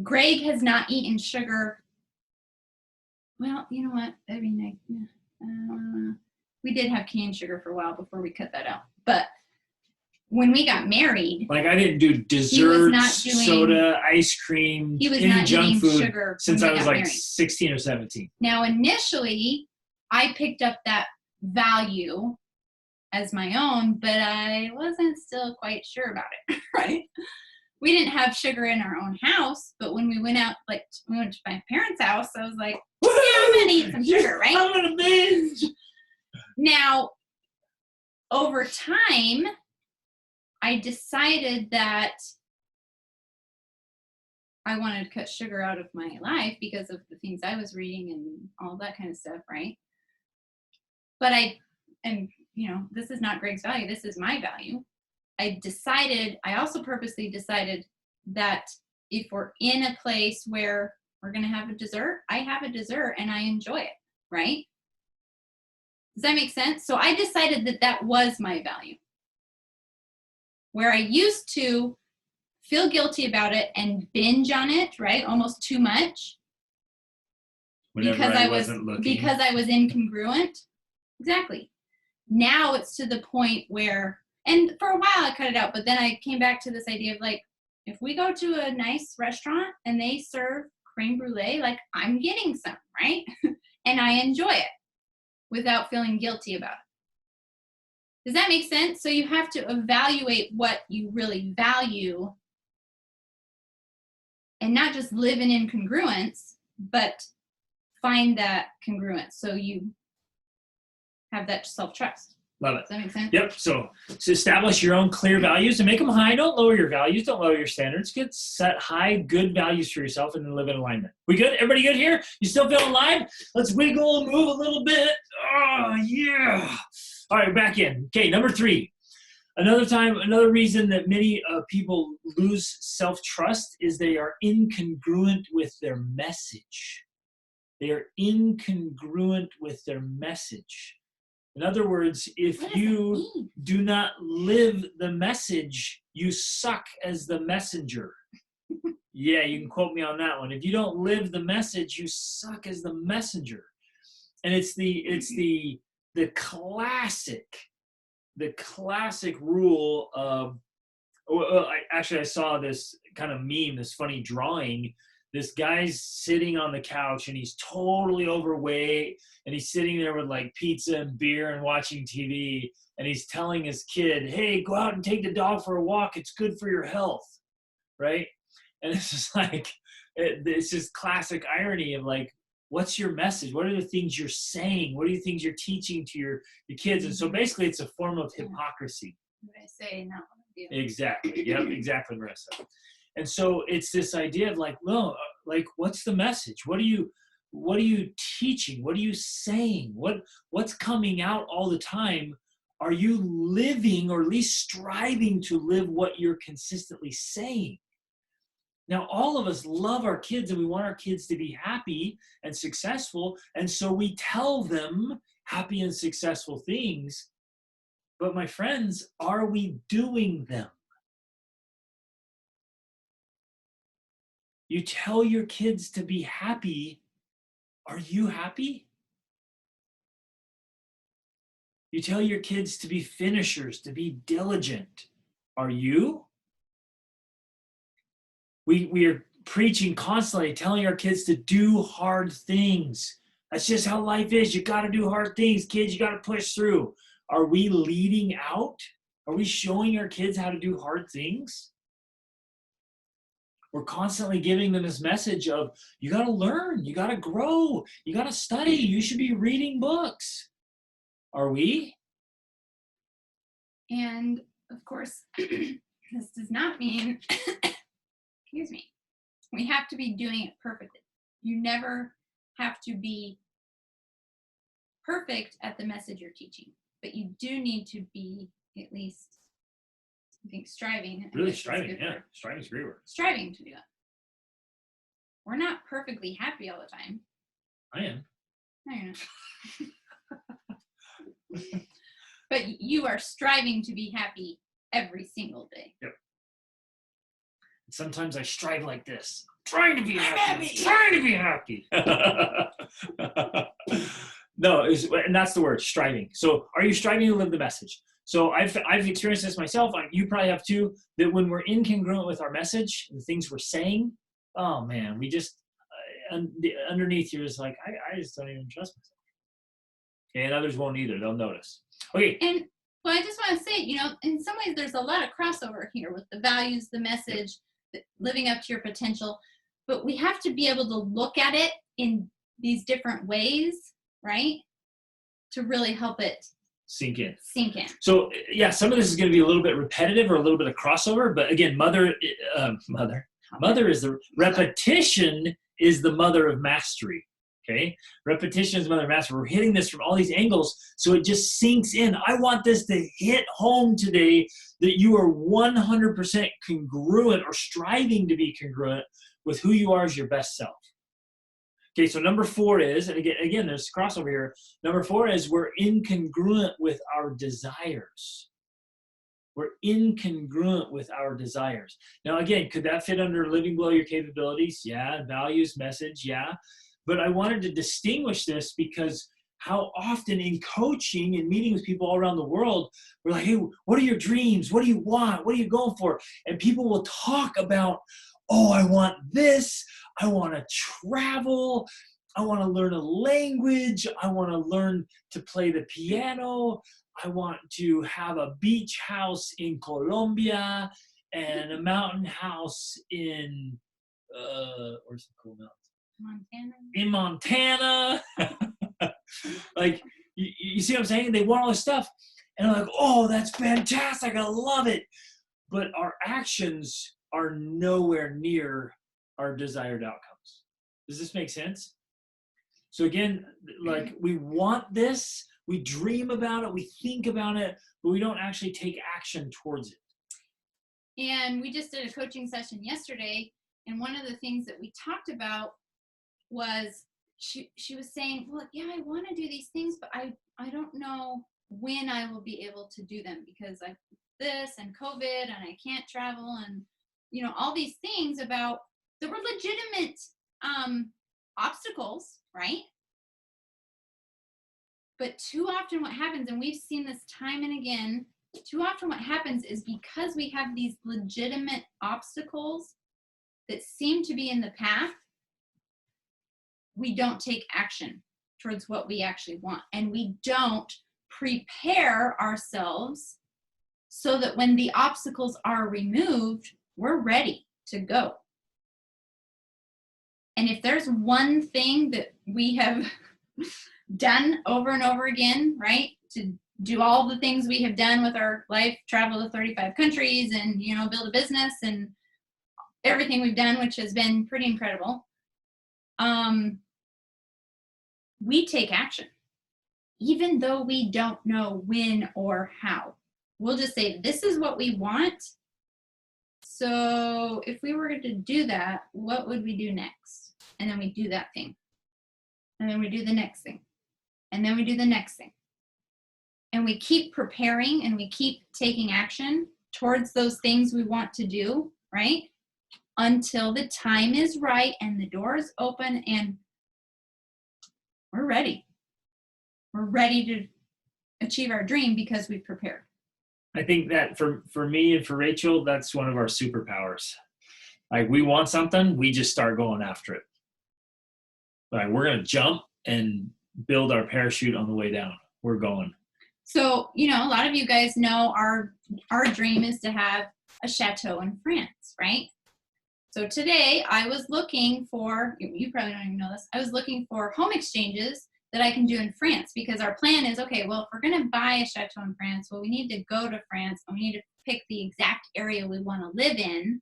A: Greg has not eaten sugar. Well, you know what? I mean, we did have cane sugar for a while before we cut that out. But when we got married,
B: like I didn't do desserts, soda, ice cream, any junk food since I was like 16 or 17.
A: Now, initially, I picked up that value as my own, but I wasn't still quite sure about it, right? We didn't have sugar in our own house, but when we went out, like we went to my parents' house, I was like, yeah, I'm gonna eat some sugar, right?
B: I'm gonna binge.
A: Now, over time, I decided that I wanted to cut sugar out of my life because of the things I was reading and all that kind of stuff, right? But this is not Greg's value, this is my value. I also purposely decided that if we're in a place where we're going to have a dessert, I have a dessert and I enjoy it, right? Does that make sense? So I decided that was my value. Where I used to feel guilty about it and binge on it, right? Almost too much.
B: Whenever I wasn't looking.
A: Because I was incongruent. Exactly. now it's to the point where, and for a while I cut it out, but then I came back to this idea of like, if we go to a nice restaurant and they serve creme brulee, like I'm getting some, right? And I enjoy it without feeling guilty about it. Does that make sense? So you have to evaluate what you really value and not just live in incongruence, but find that congruence so you have that self-trust.
B: Love it.
A: Does that make sense?
B: Yep. So establish your own clear values and make them high. Don't lower your values. Don't lower your standards. Get set high, good values for yourself and then live in alignment. We good? Everybody good here? You still feeling alive? Let's wiggle and move a little bit. Oh, yeah. All right, back in. Okay, number 3. Another reason that many people lose self-trust is they are incongruent with their message. They are incongruent with their message. In other words, if you do not live the message, you suck as the messenger. Yeah, you can quote me on that one. If you don't live the message, you suck as the messenger. And it's the classic rule of, I saw this kind of meme, this funny drawing. This guy's sitting on the couch and he's totally overweight and he's sitting there with like pizza and beer and watching TV and he's telling his kid, hey, go out and take the dog for a walk. It's good for your health, right? And it's just like, it's just classic irony of like, what's your message? What are the things you're saying? What are the things you're teaching to your kids? And so basically it's a form of hypocrisy.
A: What I say, not what I do.
B: Exactly. Yep, exactly, Marissa. And so it's this idea of like, well, like, what's the message? What are you teaching? What are you saying? What's coming out all the time? Are you living or at least striving to live what you're consistently saying? Now, all of us love our kids and we want our kids to be happy and successful. And so we tell them happy and successful things. But my friends, are we doing them? You tell your kids to be happy. Are you happy? You tell your kids to be finishers, to be diligent. Are you? We are preaching constantly, telling our kids to do hard things. That's just how life is. You got to do hard things, kids. You got to push through. Are we leading out? Are we showing our kids how to do hard things? We're constantly giving them this message of, you got to learn, you got to grow, you got to study, you should be reading books. Are we?
A: And of course, this does not mean, excuse me, we have to be doing it perfectly. You never have to be perfect at the message you're teaching, but you do need to be at least, I think, striving.
B: Really striving, yeah. Striving is a great word.
A: Striving to do that. We're not perfectly happy all the time.
B: I am.
A: No, you're not. But you are striving to be happy every single day.
B: Yep. Sometimes I strive like this. Trying to be happy. Trying to be happy. No, and that's the word, striving. So are you striving to live the message? So I've experienced this myself. You probably have too, that when we're incongruent with our message, the things we're saying, oh man, we just, underneath here is like, I just don't even trust myself. Okay, and others won't either. They'll notice. Okay.
A: And well, I just want to say, in some ways there's a lot of crossover here with the values, the message, living up to your potential. But we have to be able to look at it in these different ways, right? To really help it
B: sink in.
A: So
B: yeah, some of this is going to be a little bit repetitive or a little bit of crossover, but again, mother is the repetition is the mother of mastery. Okay, repetition is the mother of mastery. We're hitting this from all these angles, so it just sinks in. I want this to hit home today that you are 100% congruent or striving to be congruent with who you are as your best self. Okay, so number 4 is, and again, there's crossover here. Number 4 is we're incongruent with our desires. We're incongruent with our desires. Now, again, could that fit under living below your capabilities? Yeah. Values, message, yeah. But I wanted to distinguish this because how often in coaching and meeting with people all around the world, we're like, hey, what are your dreams? What do you want? What are you going for? And people will talk about, oh, I want this. I want to travel. I want to learn a language. I want to learn to play the piano. I want to have a beach house in Colombia and a mountain house in, where's the cool mountains?
A: Montana.
B: In Montana. Like, you see what I'm saying? They want all this stuff. And I'm like, oh, that's fantastic. I love it. But our actions are nowhere near our desired outcomes. Does this make sense? So again, like, we want this, we dream about it, we think about it, but we don't actually take action towards it.
A: And we just did a coaching session yesterday, and one of the things that we talked about was she was saying, well, yeah, I want to do these things, but I don't know when I will be able to do them because I this and COVID and I can't travel and, you know, all these things about that were legitimate obstacles, right? But too often what happens, and we've seen this time and again, too often what happens is because we have these legitimate obstacles that seem to be in the path, we don't take action towards what we actually want. And we don't prepare ourselves so that when the obstacles are removed, we're ready to go. And if there's one thing that we have done over and over again, right, to do all the things we have done with our life, travel to 35 countries and, you know, build a business and everything we've done, which has been pretty incredible, we take action, even though we don't know when or how. We'll just say, this is what we want. So if we were to do that, what would we do next? And then we do that thing. And then we do the next thing. And then we do the next thing. And we keep preparing and we keep taking action towards those things we want to do, right? Until the time is right and the door is open and we're ready. We're ready to achieve our dream because we've prepared.
B: I think that for me and for Rachel, that's one of our superpowers. Like, we want something, we just start going after it. Like, we're going to jump and build our parachute on the way down. We're going.
A: So, you know, a lot of you guys know our dream is to have a chateau in France, right? So today I was looking for, you probably don't even know this, I was looking for home exchanges that I can do in France because our plan is, okay, well, if we're going to buy a chateau in France, well, we need to go to France and we need to pick the exact area we want to live in.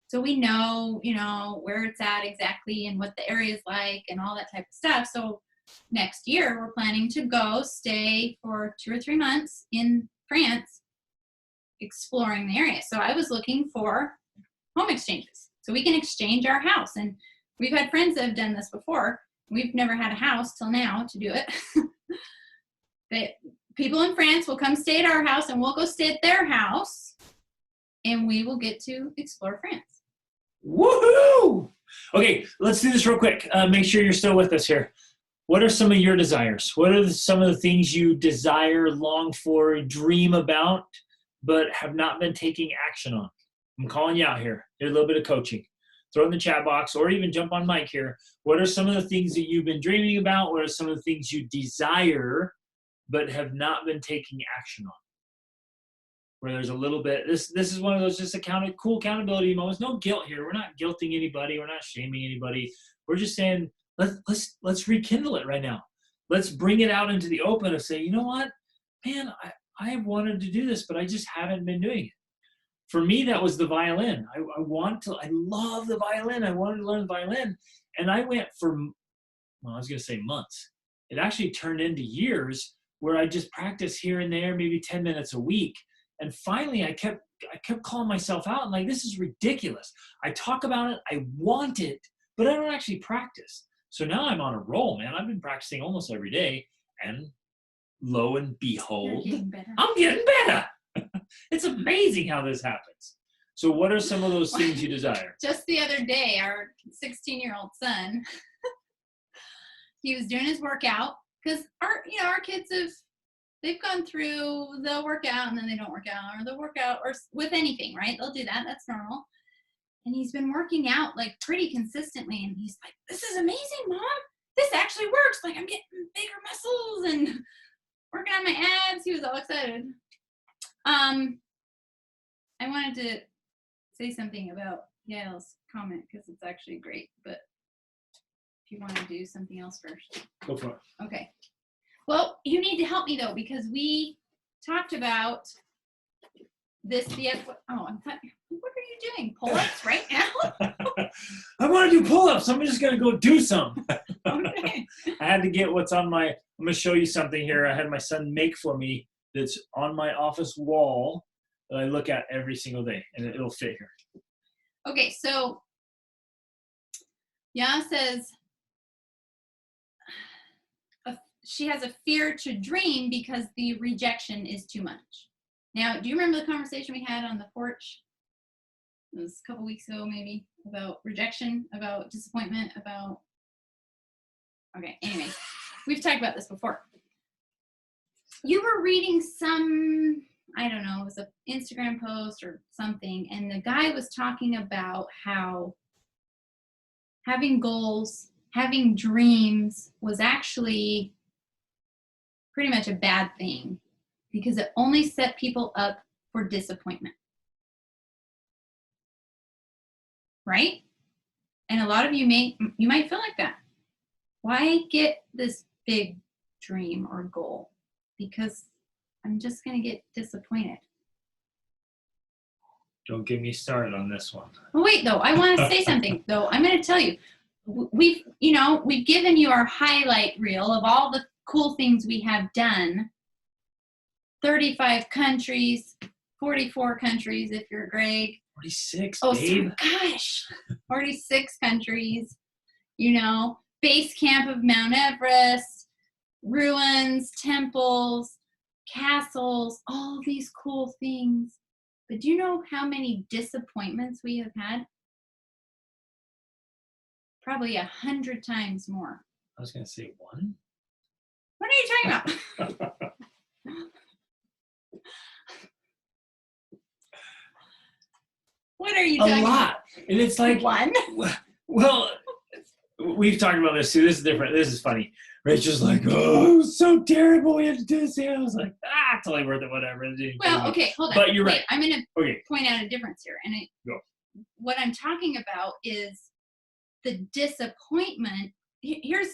A: So we know, you know, where it's at exactly and what the area is like and all that type of stuff. So next year we're planning to go stay for 2 or 3 months in France exploring the area. So I was looking for home exchanges so we can exchange our house. And we've had friends that have done this before. We've never had a house till now to do it. But people in France will come stay at our house and we'll go stay at their house and we will get to explore France.
B: Woohoo! Okay, let's do this real quick. Make sure you're still with us here. What are some of your desires? What are some of the things you desire, long for, dream about, but have not been taking action on? I'm calling you out here. Here's a little bit of coaching. Throw it in the chat box or even jump on mic here. What are some of the things that you've been dreaming about? What are some of the things you desire but have not been taking action on? Where there's a little bit, this is one of those just cool accountability moments. No guilt here. We're not guilting anybody. We're not shaming anybody. We're just saying, let's rekindle it right now. Let's bring it out into the open of saying, you know what, man, I have wanted to do this, but I just haven't been doing it. For me, that was the violin. I love the violin. I wanted to learn the violin. And I went for, well, I was going to say months. It actually turned into years where I just practiced here and there, maybe 10 minutes a week. And finally, I kept calling myself out and like, this is ridiculous. I talk about it, I want it, but I don't actually practice. So now I'm on a roll, man. I've been practicing almost every day, and lo and behold, I'm getting better. It's amazing how this happens. So what are some of those things you desire?
A: Just the other day, our 16-year-old son, he was doing his workout Because our kids they've gone through, they'll work out and then they don't work out, or they'll work out, or with anything, right? They'll do that. That's normal. And he's been working out like pretty consistently. And he's like, this is amazing, Mom. This actually works. Like I'm getting bigger muscles and working on my abs. He was all excited. I wanted to say something about Yael's comment because it's actually great. But if you want to do something else first.
B: Go for it.
A: Okay. Well, you need to help me though, because we talked about this. I'm what are you doing? Pull-ups right now?
B: I want to do pull-ups. I'm just gonna go do some.
A: Okay.
B: I had to get what's on my. I'm gonna show you something here. I had my son make for me. That's on my office wall that I look at every single day, and it'll fit here.
A: Okay, so Yael says she has a fear to dream because the rejection is too much. Now, do you remember the conversation we had on the porch? It was a couple weeks ago, maybe, about rejection, about disappointment, about... Okay, anyway, we've talked about this before. You were reading some, I don't know, it was an Instagram post or something, and the guy was talking about how having goals, having dreams was actually pretty much a bad thing because it only set people up for disappointment. Right? And a lot of you might feel like that. Why get this big dream or goal? Because I'm just going to get disappointed.
B: Don't get me started on this one.
A: Oh, wait, though. I want to say something, though. I'm going to tell you. We've given you our highlight reel of all the cool things we have done. 35 countries, 44 countries if you're Greg.
B: 46,
A: oh,
B: babe.
A: Gosh. 46 countries. Base camp of Mount Everest, ruins, temples, castles, all these cool things. But do you know how many disappointments we have had? Probably 100 times more.
B: I was going to say one.
A: What are you talking about? What are you talking about?
B: A lot. And it's like...
A: One?
B: Well, we've talked about this too. This is different. This is funny. Rachel's like, oh, it was so terrible. We had to do this. And I was like, totally worth it, whatever.
A: Well, okay, hold on.
B: But you're right.
A: I'm going to point out a difference here. And what I'm talking about is the disappointment.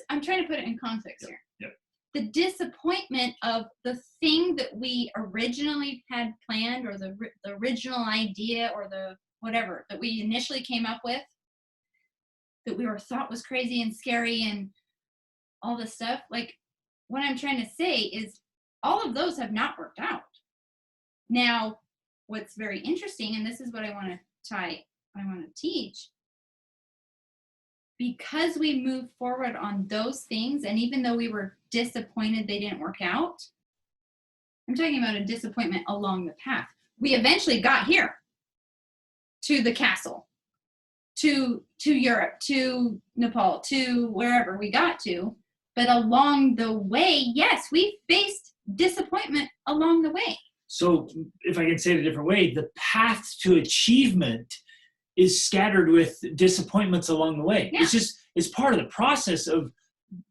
A: I'm trying to put it in context here.
B: Yep.
A: The disappointment of the thing that we originally had planned, or the original idea, or the whatever that we initially came up with, that we thought was crazy and scary and all this stuff. Like, what I'm trying to say is all of those have not worked out. Now, what's very interesting, and this is what I want to teach, because we moved forward on those things, and even though we were disappointed they didn't work out, I'm talking about a disappointment along the path. We eventually got here to the castle, to Europe, to Nepal, to wherever we got to. But along the way, yes, we faced disappointment along the way.
B: So if I can say it a different way, the path to achievement is scattered with disappointments along the way.
A: Yeah.
B: It's part of the process of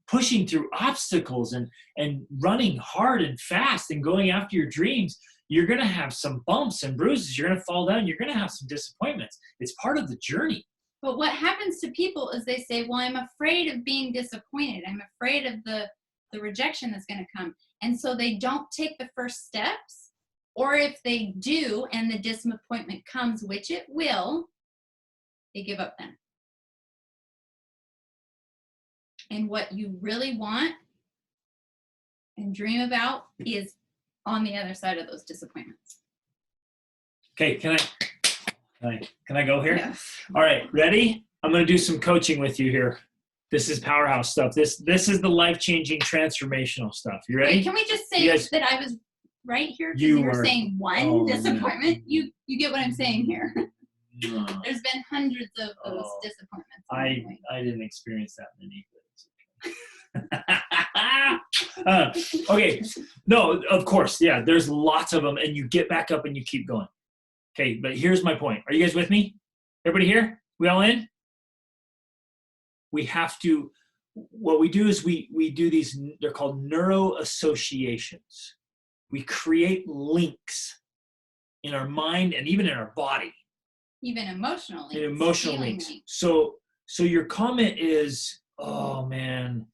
B: pushing through obstacles and running hard and fast and going after your dreams. You're going to have some bumps and bruises. You're going to fall down. You're going to have some disappointments. It's part of the journey.
A: But what happens to people is they say, well, I'm afraid of being disappointed. I'm afraid of the rejection that's going to come. And so they don't take the first steps. Or if they do and the disappointment comes, which it will, they give up then. And what you really want and dream about is on the other side of those disappointments.
B: Okay, can I go here?
A: Yes.
B: All right, ready? I'm going to do some coaching with you here. This is powerhouse stuff. This is the life-changing, transformational stuff. You ready?
A: Wait, can we just say that I was right here? Because you were saying one disappointment. No. You get what I'm saying here. No. There's been hundreds of those disappointments.
B: I didn't experience that many. Okay. No, of course. Yeah, there's lots of them, and you get back up and you keep going. Okay, but here's my point. Are you guys with me? Everybody here? We all in? We have to, what we do is we do these, they're called neuro associations. We create links in our mind and even in our body.
A: Even emotionally.
B: In emotional links. So your comment is, oh man,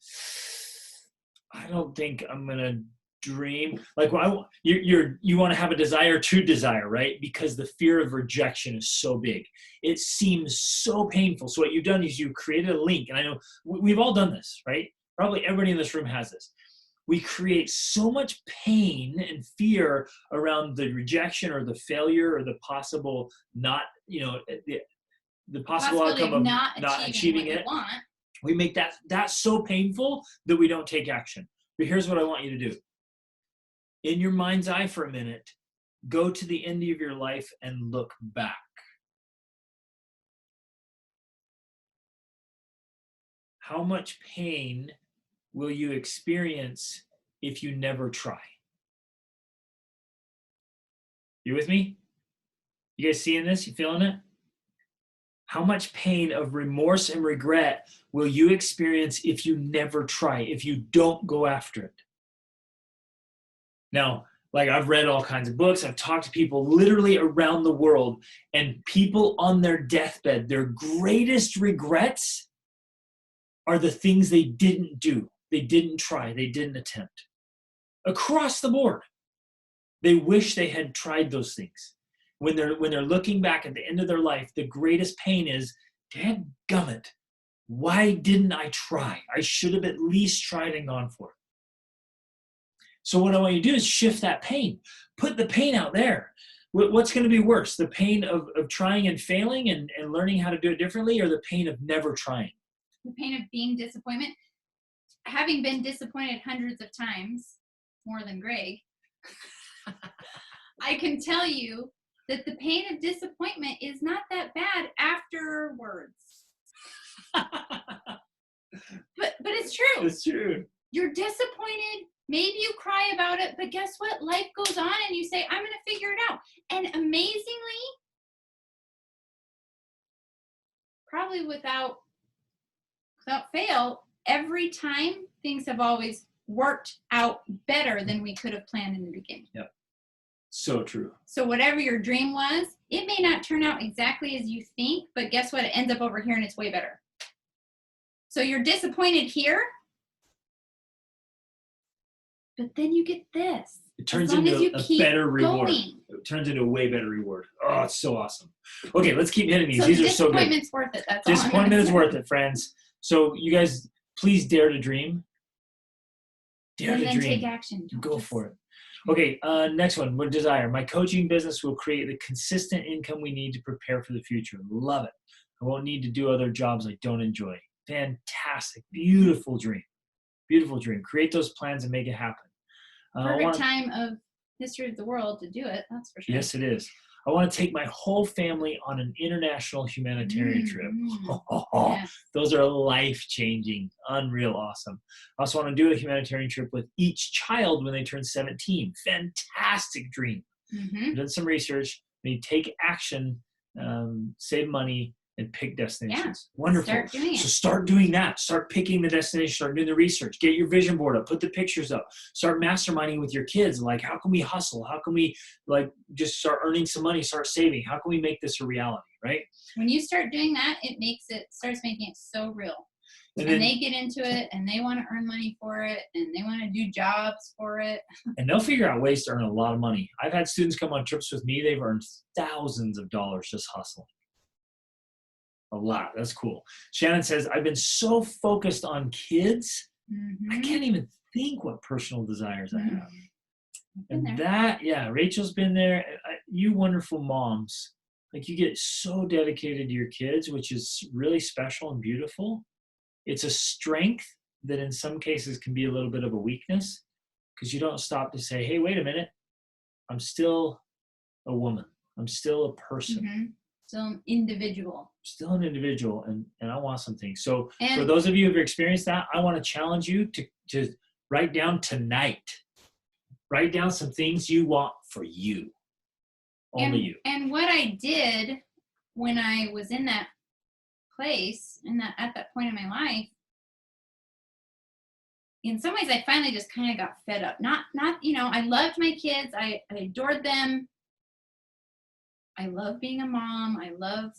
B: I don't think I'm gonna dream. Like you want to have a desire to desire, right? Because the fear of rejection is so big. It seems so painful. So what you've done is you created a link, and I know we've all done this, right? Probably everybody in this room has this. We create so much pain and fear around the rejection or the failure or the possible not, the possible outcome of not achieving it. We make that so painful that we don't take action. But here's what I want you to do. In your mind's eye for a minute, go to the end of your life and look back. How much pain will you experience if you never try? You with me? You guys seeing this? You feeling it? How much pain of remorse and regret will you experience if you never try, if you don't go after it? Now, like I've read all kinds of books, I've talked to people literally around the world, and people on their deathbed, their greatest regrets are the things they didn't do, they didn't try, they didn't attempt. Across the board, they wish they had tried those things. When they're looking back at the end of their life, the greatest pain is, dadgummit, why didn't I try? I should have at least tried and gone for it. So what I want you to do is shift that pain. Put the pain out there. What's going to be worse? The pain of trying and failing and learning how to do it differently, or the pain of never trying?
A: The pain of being disappointment. Having been disappointed hundreds of times, more than Greg, I can tell you that the pain of disappointment is not that bad afterwards. But it's true.
B: It's true.
A: You're disappointed. Maybe you cry about it, but guess what? Life goes on and you say, I'm going to figure it out. And amazingly, probably without fail, every time things have always worked out better than we could have planned in the beginning.
B: Yep. So true.
A: So whatever your dream was, it may not turn out exactly as you think, but guess what? It ends up over here and it's way better. So you're disappointed here, but then you get this.
B: It turns into a better reward. It turns into a way better reward. Oh, it's so awesome. Okay, let's keep hitting these.
A: So
B: these are so good.
A: Disappointment's worth it. That's
B: disappointment is worth it, friends. So you guys, please dare to dream. Dare to dream.
A: Take action.
B: Go for it. Okay, next one. What desire? My coaching business will create the consistent income we need to prepare for the future. Love it. I won't need to do other jobs I don't enjoy. Fantastic. Beautiful dream. Beautiful dream. Create those plans and make it happen.
A: Perfect time of history of the world to do it. That's for sure.
B: Yes, it is. I want to take my whole family on an international humanitarian trip.
A: Yes.
B: Those are life-changing, unreal, awesome. I also want to do a humanitarian trip with each child when they turn 17. Fantastic dream. I've done some research. When you take action, save money, and pick destinations. Yeah. Wonderful.
A: Start doing it.
B: So start doing that. Start picking the destination. Start doing the research. Get your vision board up. Put the pictures up. Start masterminding with your kids. Like, how can we hustle? How can we just start earning some money? Start saving. How can we make this a reality? Right?
A: When you start doing that, starts making it so real. And then they get into it, and they want to earn money for it, and they want to do jobs for it. And
B: they'll figure out ways to earn a lot of money. I've had students come on trips with me. They've earned thousands of dollars just hustling. A lot. That's cool. Shannon says, I've been so focused on kids, I can't even think what personal desires I have. And Rachel's been there. You wonderful moms, like, you get so dedicated to your kids, which is really special and beautiful. It's a strength that in some cases can be a little bit of a weakness, because you don't stop to say, hey, wait a minute. I'm still a woman. I'm still a person.
A: Still an individual.
B: Still an individual, and I want something. So for those of you who have experienced that, I want to challenge you to Write down tonight. Write down some things you want for you. Only you.
A: And what I did when I was in that place, at that point in my life, in some ways I finally just kind of got fed up. Not, I loved my kids. I adored them. I love being a mom. I love,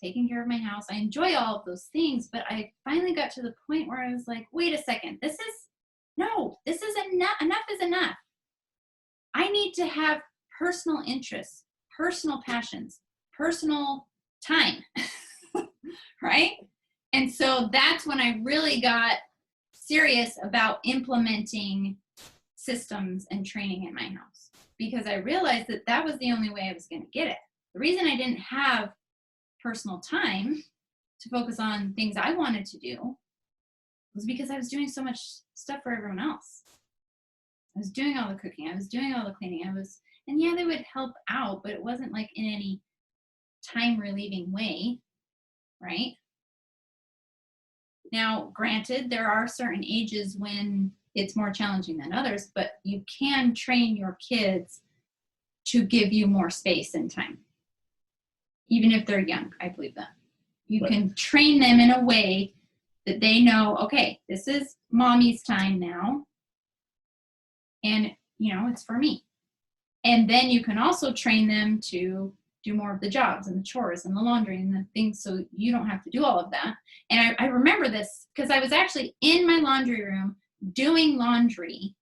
A: taking care of my house. I enjoy all of those things, but I finally got to the point where I was like, wait a second, this is enough. Enough is enough. I need to have personal interests, personal passions, personal time, right? And so that's when I really got serious about implementing systems and training in my house, because I realized that was the only way I was going to get it. The reason I didn't have personal time to focus on things I wanted to do was because I was doing so much stuff for everyone else. I was doing all the cooking. I was doing all the cleaning. And yeah, they would help out, but it wasn't like in any time relieving way, right? Now, granted, there are certain ages when it's more challenging than others, but you can train your kids to give you more space and time. Even if they're young, I believe that. You can train them in a way that they know, okay, this is mommy's time now, and, it's for me. And then you can also train them to do more of the jobs and the chores and the laundry and the things, so you don't have to do all of that. And I remember this because I was actually in my laundry room doing laundry,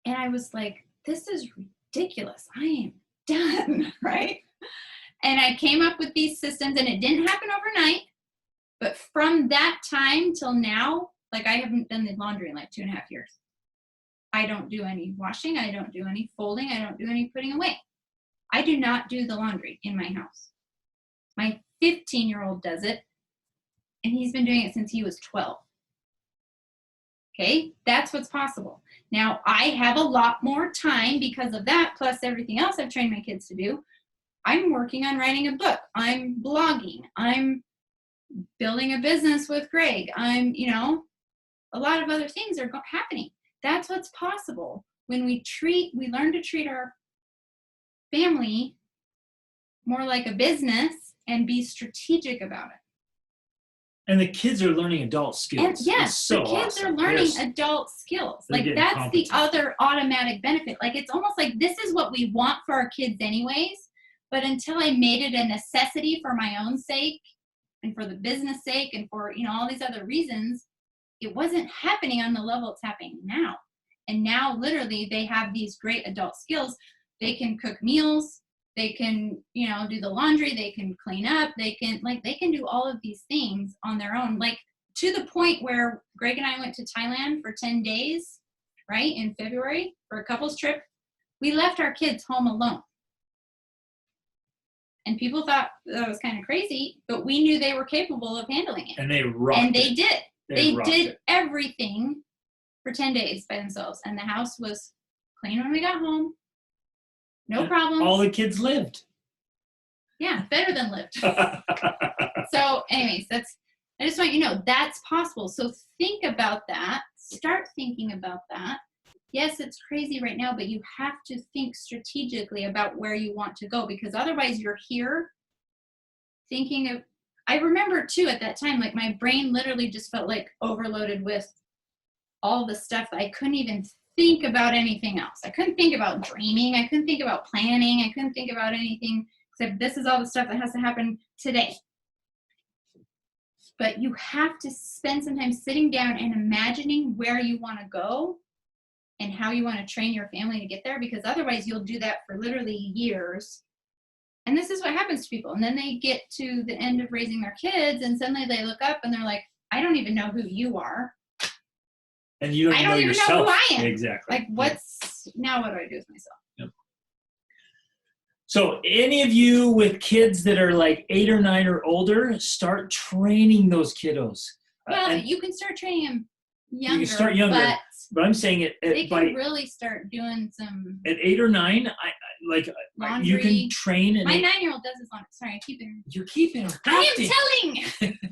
A: and I was like, this is ridiculous. I am done, right? And I came up with these systems, and it didn't happen overnight, but from that time till now, like, I haven't done the laundry in like 2.5 years. I don't do any washing. I don't do any folding. I don't do any putting away. I do not do the laundry in my house. My 15-year-old does it, and he's been doing it since he was 12. Okay, that's what's possible. Now, I have a lot more time because of that, plus everything else I've trained my kids to do. I'm working on writing a book. I'm blogging. I'm building a business with Greg. I'm, a lot of other things are happening. That's what's possible when we learn to treat our family more like a business and be strategic about it.
B: And the kids are learning adult skills.
A: And yes, the kids are learning adult skills. Like, that's the other automatic benefit. Like, it's almost like this is what we want for our kids anyways, but until I made it a necessity for my own sake and for the business sake and for, all these other reasons, it wasn't happening on the level it's happening now. And now literally they have these great adult skills. They can cook meals. They can, do the laundry. They can clean up. They can do all of these things on their own. Like, to the point where Greg and I went to Thailand for 10 days, right, in February for a couples trip. We left our kids home alone. And people thought that was kind of crazy, but we knew they were capable of handling it.
B: And they rocked it.
A: And they did. They did
B: it.
A: everything for 10 days by themselves. And the house was clean when we got home. No problems.
B: All the kids lived.
A: Yeah, better than lived. So anyways, I just want you to know that's possible. So think about that. Start thinking about that. Yes, it's crazy right now, but you have to think strategically about where you want to go, because otherwise you're here thinking of, I remember too at that time, like, my brain literally just felt like overloaded with all the stuff that I couldn't even think about anything else. I couldn't think about dreaming. I couldn't think about planning. I couldn't think about anything except this is all the stuff that has to happen today. But you have to spend some time sitting down and imagining where you want to go and how you want to train your family to get there, because otherwise you'll do that for literally years. And this is what happens to people. And then they get to the end of raising their kids, and suddenly they look up and they're like, I don't even know who you are.
B: And you don't
A: I don't even
B: yourself.
A: know who I am.
B: Exactly.
A: Like, now what do I do with myself?
B: Yep. So any of you with kids that are like 8 or 9 or older, start training those kiddos.
A: Well, you can start training them younger.
B: You can start younger. But I'm saying
A: they can really start doing some.
B: At 8 or 9,
A: laundry.
B: You can train.
A: My 9-year-old does his laundry. Sorry, I'm keeping her.
B: You're keeping her.
A: I am telling.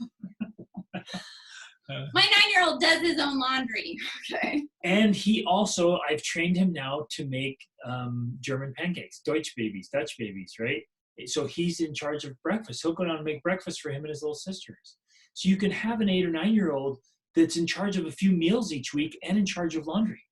A: My 9-year-old does his own laundry. Okay.
B: And he also, I've trained him now to make German pancakes, Dutch babies, right? So he's in charge of breakfast. He'll go down and make breakfast for him and his little sisters. So you can have an 8 or 9-year-old that's in charge of a few meals each week and in charge of laundry.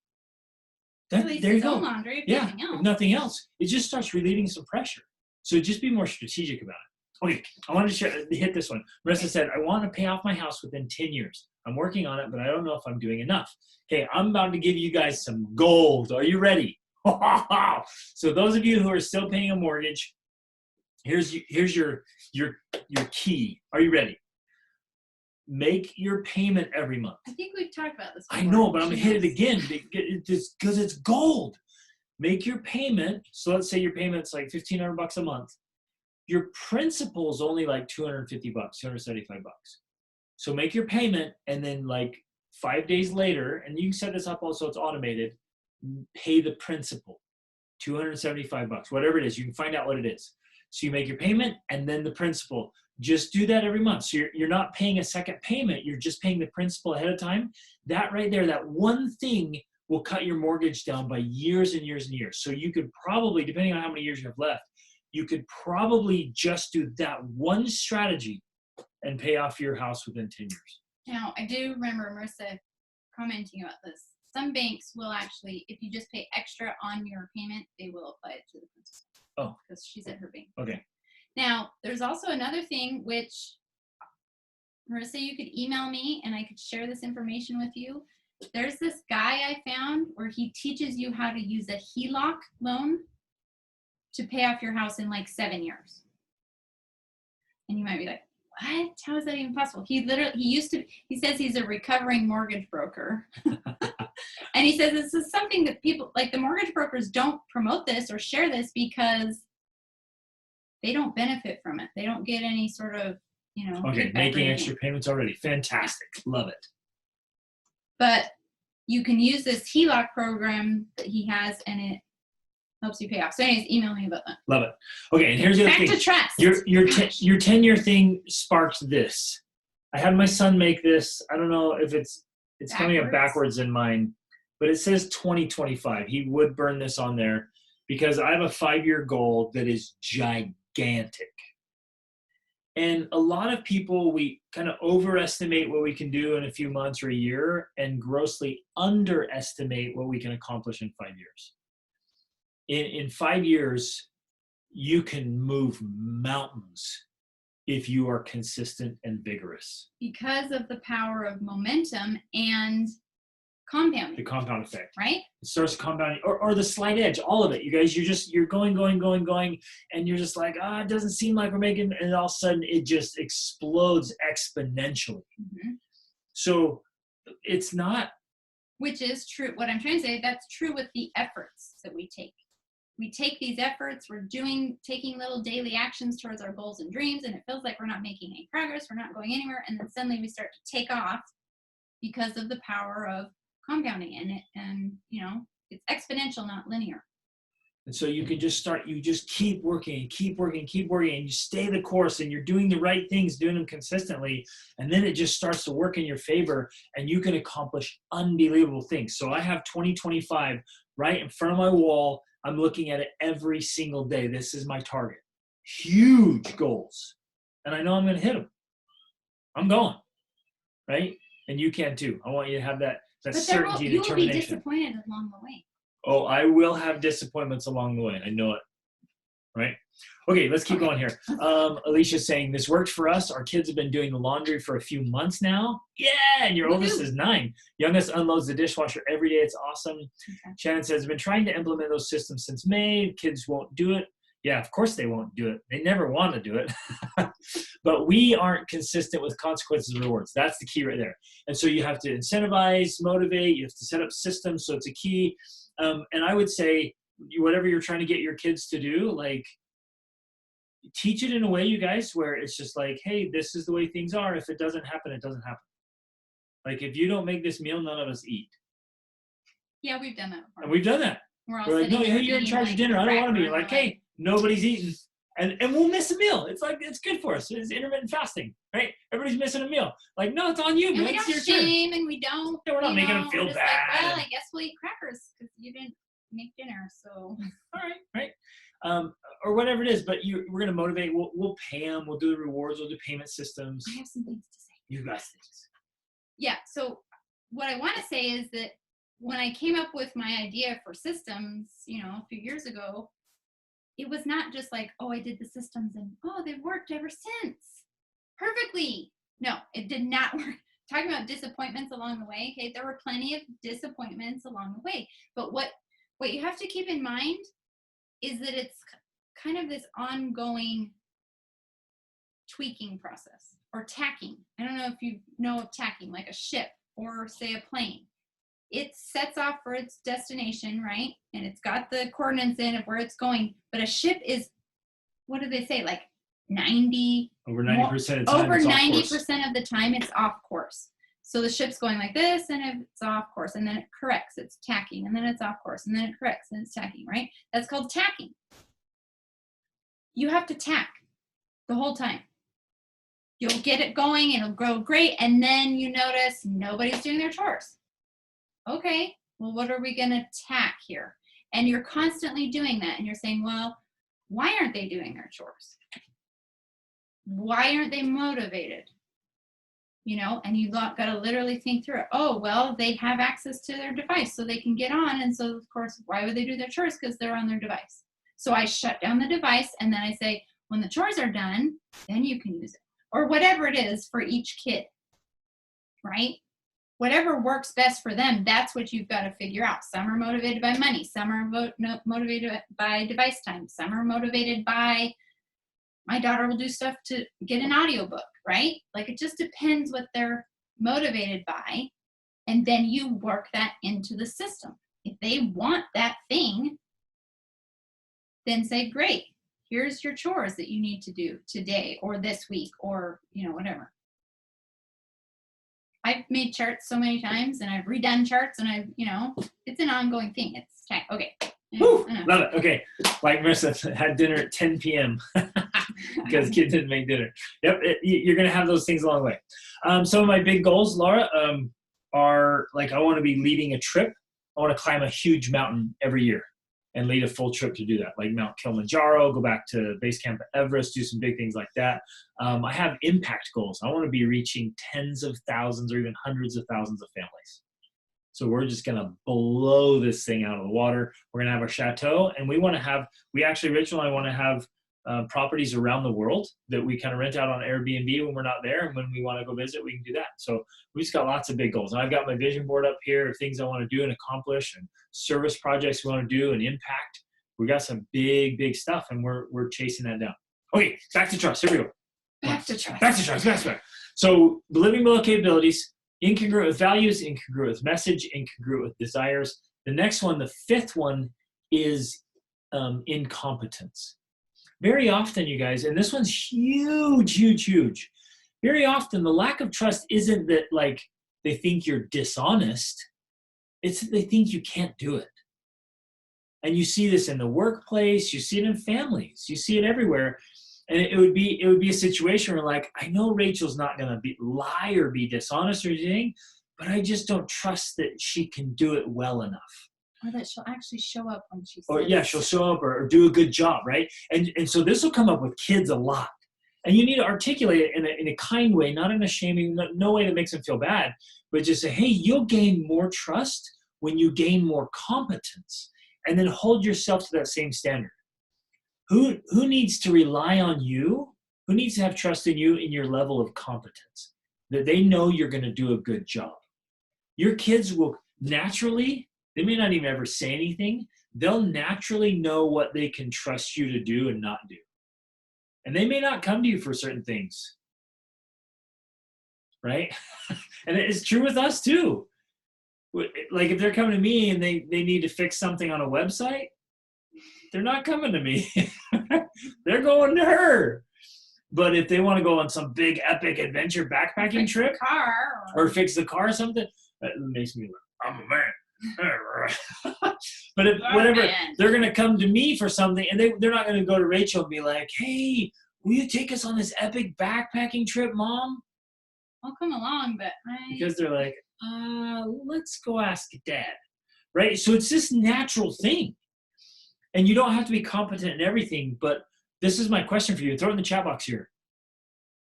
B: There you go.
A: Laundry,
B: if nothing else. It just starts relieving some pressure. So just be more strategic about it. Okay, I wanted to hit this one. Marissa said, I want to pay off my house within 10 years. I'm working on it, but I don't know if I'm doing enough. Okay, I'm about to give you guys some gold. Are you ready? So those of you who are still paying a mortgage, here's your key. Are you ready? Make your payment every month.
A: I think we've talked about this before.
B: I know, but I'm going to hit it again because it's gold. Make your payment. So let's say your payment's like $1,500 a month. Your principal is only like $250, $275. So make your payment, and then like 5 days later, and you can set this up also, it's automated, pay the principal, $275, whatever it is. You can find out what it is. So you make your payment and then the principal. Just do that every month. So you're not paying a second payment. You're just paying the principal ahead of time. That right there, that one thing will cut your mortgage down by years and years and years. So you could probably, depending on how many years you have left, you could probably just do that one strategy and pay off your house within 10 years.
A: Now, I do remember Marissa commenting about this. Some banks will actually, if you just pay extra on your payment, they will apply it to the principal.
B: Oh.
A: Because she's at her bank.
B: Okay.
A: Now, there's also another thing which, Marissa, you could email me and I could share this information with you. There's this guy I found where he teaches you how to use a HELOC loan to pay off your house in like 7 years. And you might be like, what? How is that even possible? He says he's a recovering mortgage broker. And he says this is something that people, like the mortgage brokers don't promote this or share this because they don't benefit from it. They don't get any sort of,
B: Okay, making extra payments already. Fantastic. Love it.
A: But you can use this HELOC program that he has, and it helps you pay off. So anyways, email me about that.
B: Love it. Okay, and here's the other thing.
A: Back to trust.
B: Your 10-year thing sparked this. I had my son make this. I don't know if it's coming up backwards in mine, but it says 2025. He would burn this on there because I have a 5-year goal that is gigantic. And a lot of people, we kind of overestimate what we can do in a few months or a year and grossly underestimate what we can accomplish in 5 years. In 5 years, you can move mountains if you are consistent and vigorous.
A: Because of the power of momentum and compounding.
B: The compound effect.
A: Right?
B: It starts compounding, or the slight edge, all of it. You guys, you're going, and you're just like, it doesn't seem like we're making, and all of a sudden it just explodes exponentially.
A: Mm-hmm.
B: So it's not.
A: Which is true. What I'm trying to say, that's true with the efforts that we take. We take these efforts, we're taking little daily actions towards our goals and dreams, and it feels like we're not making any progress, we're not going anywhere, and then suddenly we start to take off because of the power of compounding and it's exponential, not linear.
B: And so you can just you just keep working, and you stay the course, and you're doing the right things, doing them consistently, and then it just starts to work in your favor, and you can accomplish unbelievable things. So I have 2025 right in front of my wall. I'm looking at it every single day. This is my target. Huge goals. And I know I'm going to hit them. I'm going. Right? And you can too. I want you to have that certainty, determination.
A: You will be disappointed along the way.
B: Oh, I will have disappointments along the way. I know it. Right? Okay, let's keep going here. Alicia's saying, this worked for us. Our kids have been doing the laundry for a few months now. Yeah, and your oldest is 9. Youngest unloads the dishwasher every day. It's awesome. Okay. Shannon says, I've been trying to implement those systems since May. Kids won't do it. Yeah, of course they won't do it. They never want to do it. But we aren't consistent with consequences and rewards. That's the key right there. And so you have to incentivize, motivate. You have to set up systems. So it's a key. And I would say, whatever you're trying to get your kids to do, like, teach it in a way, you guys, where it's just like, hey, this is the way things are. If it doesn't happen, it doesn't happen. Like, if you don't make this meal, none of us eat.
A: Yeah, we've done that before.
B: And we've done that.
A: We're
B: like, no, hey, you're in charge of dinner. I don't want to be. Like, hey, nobody's eating. And we'll miss a meal. It's like, it's good for us. It's intermittent fasting, right? Everybody's missing a meal. Like, no, it's on you,
A: And
B: man.
A: we
B: It's
A: don't
B: your turn.
A: shame, and we don't.
B: Yeah, we're not making them feel
A: we're just
B: bad.
A: Like, well, I guess we'll eat crackers because you didn't make dinner. So.
B: All right, right. Or whatever it is. But we're gonna motivate. We'll pay them. We'll do the rewards. We'll do payment systems.
A: I have some things to say.
B: You got things.
A: Yeah. So what I want to say is that when I came up with my idea for systems, a few years ago, it was not just like, oh, I did the systems and oh, they've worked ever since perfectly. No, it did not work. Talking about disappointments along the way. Okay, there were plenty of disappointments along the way, but what you have to keep in mind is that it's kind of this ongoing tweaking process, or tacking. I don't know if you know of tacking, like a ship or say a plane. It sets off for its destination, right? And it's got the coordinates in of where it's going. But a ship is, what do they say? Like 90.
B: Over 90% of the time.
A: Over 90% of the time, it's off course. So the ship's going like this, and it's off course, and then it corrects. It's tacking, and then it's off course, and then it corrects, and it's tacking, right? That's called tacking. You have to tack the whole time. You'll get it going, it'll grow great, and then you notice nobody's doing their chores. Okay, well, what are we going to tack here? And you're constantly doing that, and you're saying, well, why aren't they doing their chores? Why aren't they motivated? And you got to literally think through it. Oh, well, they have access to their device, so they can get on. And so, of course, why would they do their chores? Because they're on their device. So I shut down the device, and then I say, when the chores are done, then you can use it. Or whatever it is for each kid, right? Whatever works best for them, that's what you've got to figure out. Some are motivated by money. Some are motivated by device time. Some are motivated by, my daughter will do stuff to get an audiobook, right? Like, it just depends what they're motivated by. And then you work that into the system. If they want that thing, then say, great, here's your chores that you need to do today or this week or, whatever. I've made charts so many times, and I've redone charts, and it's an ongoing thing. It's okay.
B: Woo, love it. Okay. Like Marissa had dinner at 10 p.m. because kids didn't make dinner. Yep. You're going to have those things along the way. Some of my big goals, Laura, are like, I want to be leading a trip. I want to climb a huge mountain every year and lead a full trip to do that, like Mount Kilimanjaro, go back to base camp at Everest, do some big things like that. I have impact goals. I want to be reaching tens of thousands or even hundreds of thousands of families. So we're just going to blow this thing out of the water. We're going to have our chateau, and Rachel and I want to have properties around the world that we kind of rent out on Airbnb when we're not there. And when we want to go visit, we can do that. So we just got lots of big goals. And I've got my vision board up here of things I want to do and accomplish, and service projects we want to do, and impact. We got some big, big stuff, and we're chasing that down. Okay, back to trust. Here we go.
A: Back to trust.
B: So living below capabilities, incongruent with values, incongruent with message, incongruent with desires. The next one, the fifth one, is incompetence. Very often, you guys, and this one's huge, huge, huge. Very often, the lack of trust isn't that, like, they think you're dishonest. It's that they think you can't do it. And you see this in the workplace. You see it in families. You see it everywhere. And it would be a situation where, like, I know Rachel's not going to lie or be dishonest or anything, but I just don't trust that she can do it well enough.
A: Or that she'll actually show up when she says.
B: Or yeah, she'll show up or do a good job, right? And so this will come up with kids a lot. And you need to articulate it in a kind way, not in a shaming, no way that makes them feel bad, but just say, hey, you'll gain more trust when you gain more competence. And then hold yourself to that same standard. Who needs to rely on you? Who needs to have trust in you in your level of competence? That they know you're going to do a good job. Your kids will naturally, they may not even ever say anything, they'll naturally know what they can trust you to do and not do. And they may not come to you for certain things. Right? And it's true with us too. Like if they're coming to me and they need to fix something on a website, they're not coming to me. They're going to her. But if they want to go on some big epic adventure backpacking trip
A: car
B: or fix the car or something, that makes me like, I'm a man. But if
A: Oh,
B: whatever,
A: man.
B: they're going to come to me for something, and they're not going to go to Rachel and be like, hey, will you take us on this epic backpacking trip, Mom?
A: I'll come along, but
B: Because they're like, let's go ask Dad. Right? So it's this natural thing. And you don't have to be competent in everything, but this is my question for you. Throw it in the chat box here.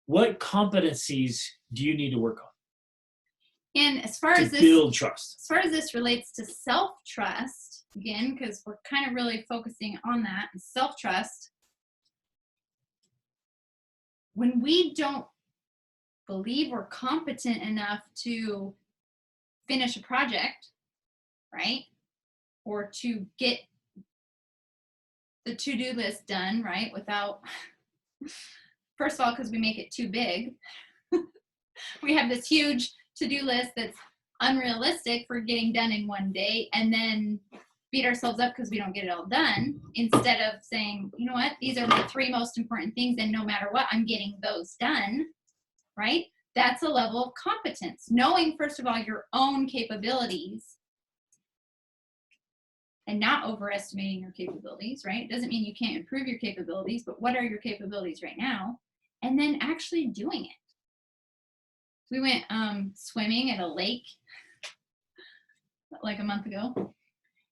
B: What competencies do you need to work on?
A: And as far
B: to
A: as this
B: build trust.
A: As far as this relates to self-trust, again, because we're kind of really focusing on that, self-trust, when we don't believe we're competent enough to finish a project, right? Or to get the to-do list done, right? Without, first of all, because we make it too big. We have this huge to-do list that's unrealistic for getting done in one day, and then beat ourselves up because we don't get it all done, instead of saying, you know what, these are my 3 most important things, and no matter what, I'm getting those done, right? That's a level of competence. Knowing, first of all, your own capabilities and not overestimating your capabilities, right? It doesn't mean you can't improve your capabilities, but what are your capabilities right now? And then actually doing it. We went swimming at a lake like a month ago.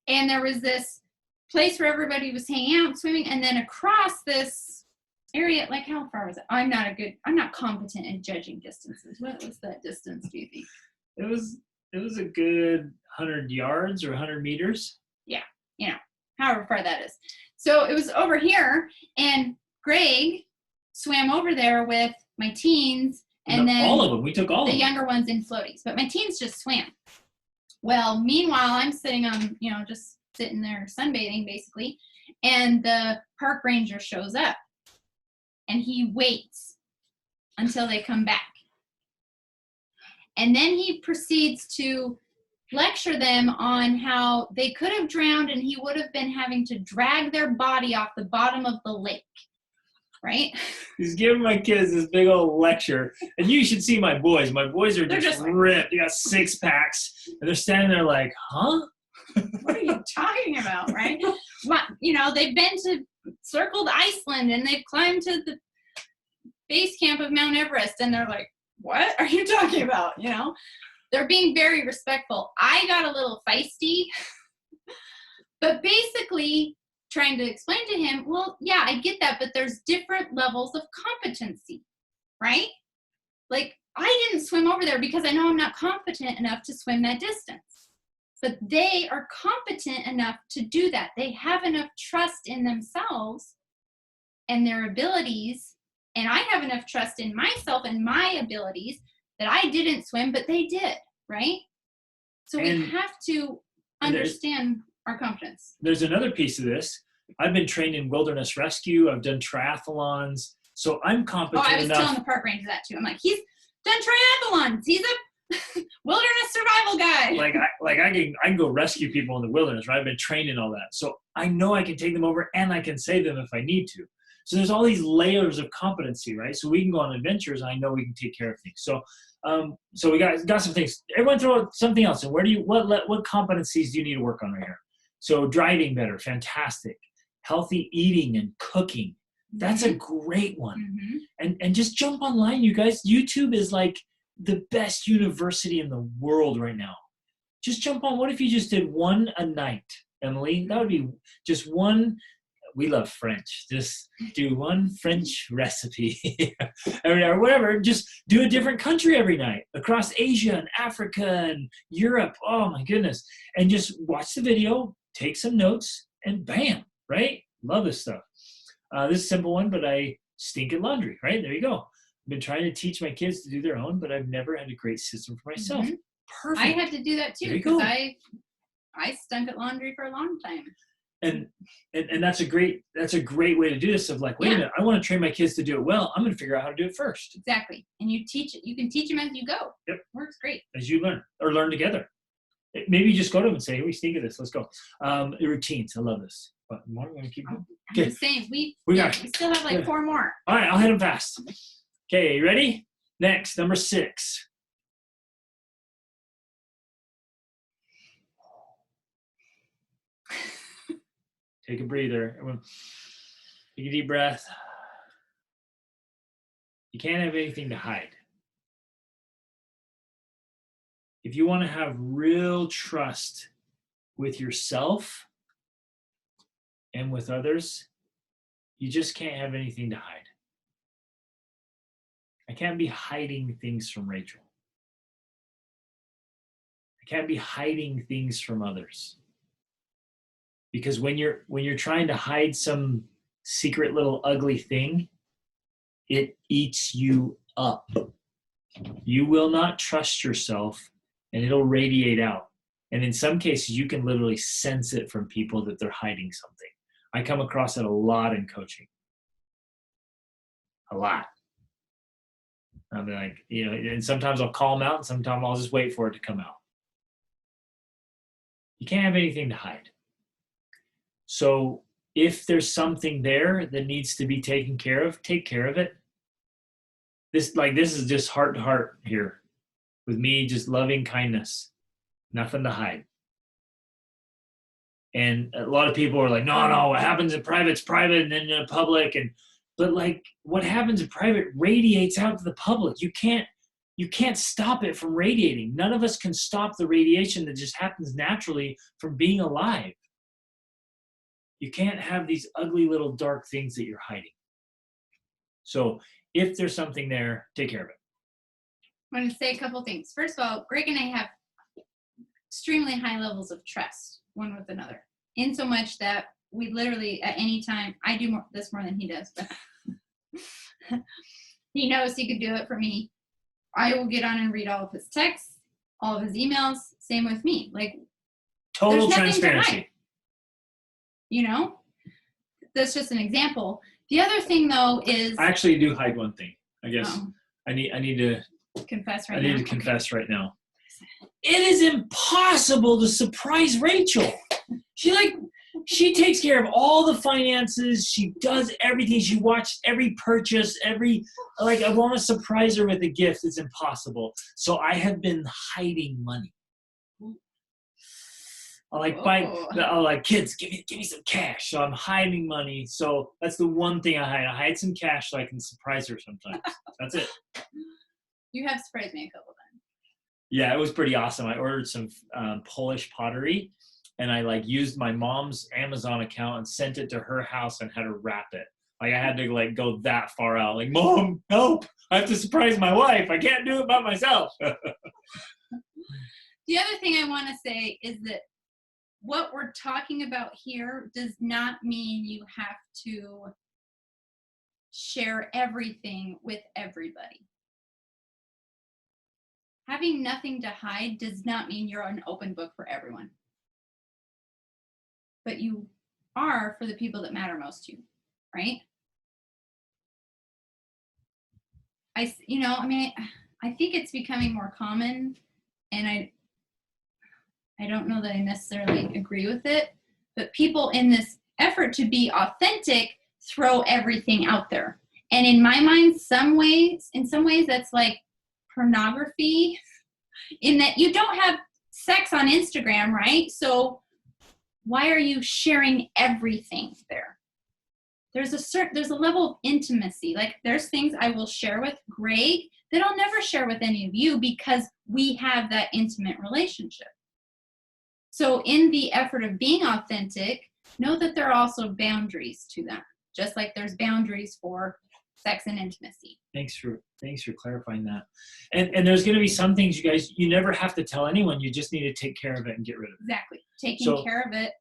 A: And there was this place where everybody was hanging out, swimming, and then across this area, like how far was it? I'm not competent in judging distances. What was that distance, do you think?
B: It was a good 100 yards or 100 meters.
A: Yeah, you know, however far that is. So it was over here, and Greg swam over there with my teens, and then
B: all of them. We took all of them.
A: The younger ones in floaties, but my teens just swam. Well, meanwhile, I'm sitting on, just sitting there sunbathing, basically, and the park ranger shows up, and he waits until they come back. And then he proceeds to lecture them on how they could have drowned, and he would have been having to drag their body off the bottom of the lake, right?
B: He's giving my kids this big old lecture, and you should see my boys. My boys are just ripped. They got 6 packs, and they're standing there like, huh?
A: What are you talking about, right? They've been to circled Iceland, and they've climbed to the base camp of Mount Everest, and they're like, what are you talking about? They're being very respectful. I got a little feisty, but basically trying to explain to him, well, yeah, I get that, but there's different levels of competency, right? Like, I didn't swim over there because I know I'm not competent enough to swim that distance. But they are competent enough to do that. They have enough trust in themselves and their abilities, and I have enough trust in myself and my abilities that I didn't swim, but they did, right? So we have to understand our competence.
B: There's another piece of this. I've been trained in wilderness rescue. I've done triathlons. So I'm competent enough.
A: I was telling the park ranger that too. I'm like, he's done triathlons. He's a wilderness survival guy.
B: I can go rescue people in the wilderness, right? I've been trained in all that. So I know I can take them over and I can save them if I need to. So there's all these layers of competency, right? So we can go on adventures, and I know we can take care of things. So we got some things. Everyone throw out something else. And what competencies do you need to work on right here? So driving better, fantastic. Healthy eating and cooking. That's a great one. Mm-hmm. And just jump online, you guys. YouTube is like the best university in the world right now. Just jump on. What if you just did one a night, Emily? That would be just one. We love French. Just do one French recipe or whatever. Just do a different country every night across Asia and Africa and Europe. Oh my goodness. And just watch the video, take some notes, and bam, right? Love this stuff. This is a simple one, but I stink at laundry, right? There you go. I've been trying to teach my kids to do their own, but I've never had a great system for myself. Mm-hmm. Perfect.
A: I had to do that too because I stunk at laundry for a long time.
B: And that's a great way to do this of like, wait a minute, I want to train my kids to do it well. I'm going to figure out how to do it first.
A: Exactly. And you can teach them as you go.
B: Yep.
A: Works great.
B: As you learn or learn together. Maybe you just go to them and say, hey, we stink at this. Let's go. Routines. I love this. But more, we're going to keep going.
A: I'm just saying, we still have like 4 more.
B: All right, I'll hit them fast. Okay, you ready? Next, number 6. Take a breather. Everyone, take a deep breath. You can't have anything to hide. If you want to have real trust with yourself and with others, you just can't have anything to hide. I can't be hiding things from Rachel. I can't be hiding things from others. Because when you're trying to hide some secret little ugly thing, it eats you up. You will not trust yourself, and it'll radiate out. And in some cases, you can literally sense it from people that they're hiding something. I come across it a lot in coaching. A lot. I'm like, and sometimes I'll call them out, and sometimes I'll just wait for it to come out. You can't have anything to hide. So if there's something there that needs to be taken care of, take care of it. This is just heart to heart here with me, just loving kindness, nothing to hide. And a lot of people are like, no, what happens in private's private, and then in public. But like what happens in private radiates out to the public. You can't stop it from radiating. None of us can stop the radiation that just happens naturally from being alive. You can't have these ugly little dark things that you're hiding. So if there's something there, take care of it.
A: I'm going to say a couple things. First of all, Greg and I have extremely high levels of trust one with another, in so much that we literally at any time, I do this more than he does, but he knows he could do it for me. I will get on and read all of his texts, all of his emails. Same with me. Like
B: total transparency.
A: That's just an example. The other thing, though, is
B: I actually do hide one thing. I guess I need to
A: confess right
B: now. I need to confess right now. It is impossible to surprise Rachel. She takes care of all the finances. She does everything. She watches every purchase. I want to surprise her with a gift. It's impossible. So I have been hiding money. Kids, give me some cash. So I'm hiding money. So that's the one thing I hide. I hide some cash so I can surprise her sometimes. That's it.
A: You have surprised me a couple times.
B: Yeah, it was pretty awesome. I ordered some Polish pottery, and I used my mom's Amazon account and sent it to her house and had her wrap it. I had to go that far out. Mom, help! I have to surprise my wife. I can't do it by myself.
A: The other thing I want to say is that what we're talking about here does not mean you have to share everything with everybody. Having nothing to hide does not mean you're an open book for everyone. But you are for the people that matter most to you, right? I think it's becoming more common, and I don't know that I necessarily agree with it, but people in this effort to be authentic throw everything out there. And in my mind, in some ways that's like pornography, in that you don't have sex on Instagram, right? So why are you sharing everything there? There's a level of intimacy. There's things I will share with Greg that I'll never share with any of you because we have that intimate relationship. So in the effort of being authentic, know that there are also boundaries to that, just like there's boundaries for sex and intimacy. Thanks for
B: clarifying that. And there's going to be some things, you guys, you never have to tell anyone. You just need to take care of it and get rid of it.
A: Exactly. Taking care of it.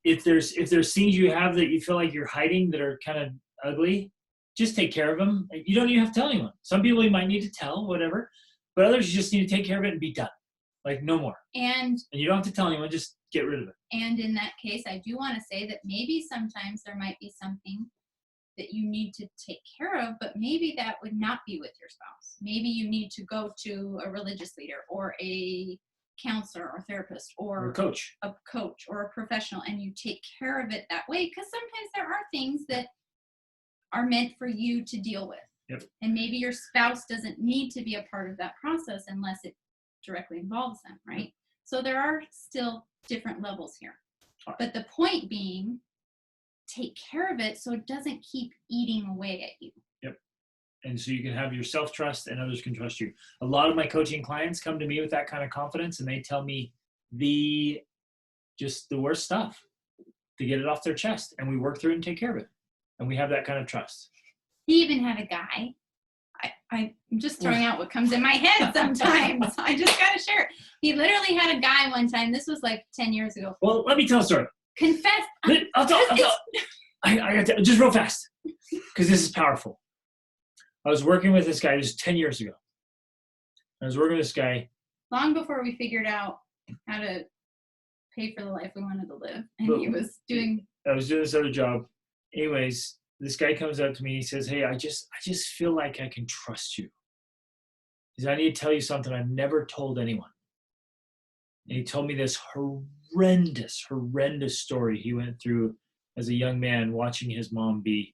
B: If there's things you have that you feel like you're hiding that are kind of ugly, just take care of them. You don't even have to tell anyone. Some people you might need to tell, whatever, but others you just need to take care of it and be done. No more. And you don't have to tell anyone, just get rid of it.
A: And in that case, I do want to say that maybe sometimes there might be something that you need to take care of, but maybe that would not be with your spouse. Maybe you need to go to a religious leader or a counselor or therapist or
B: a coach
A: or a professional, and you take care of it that way, because sometimes there are things that are meant for you to deal with.
B: Yep.
A: And maybe your spouse doesn't need to be a part of that process unless it directly involves them, right? So there are still different levels here. But the point being take care of it so it doesn't keep eating away at you.
B: Yep. And so you can have your self-trust and others can trust you. A lot of my coaching clients come to me with that kind of confidence and they tell me the worst stuff to get it off their chest. And we work through it and take care of it. And we have that kind of trust.
A: He even had a guy. I'm just throwing out what comes in my head sometimes. I just got to share it. He literally had a guy one time. This was like 10 years ago.
B: Well, let me tell a story.
A: Confess.
B: I'll tell. I got to, just real fast because this is powerful. I was working with this guy. This was 10 years ago. I was working with this guy.
A: Long before we figured out how to pay for the life we wanted to live. And he was doing.
B: I was doing this other job. Anyways, this guy comes up to me and he says, hey, I just feel like I can trust you. He said, I need to tell you something I've never told anyone. And he told me this horrendous story he went through as a young man watching his mom be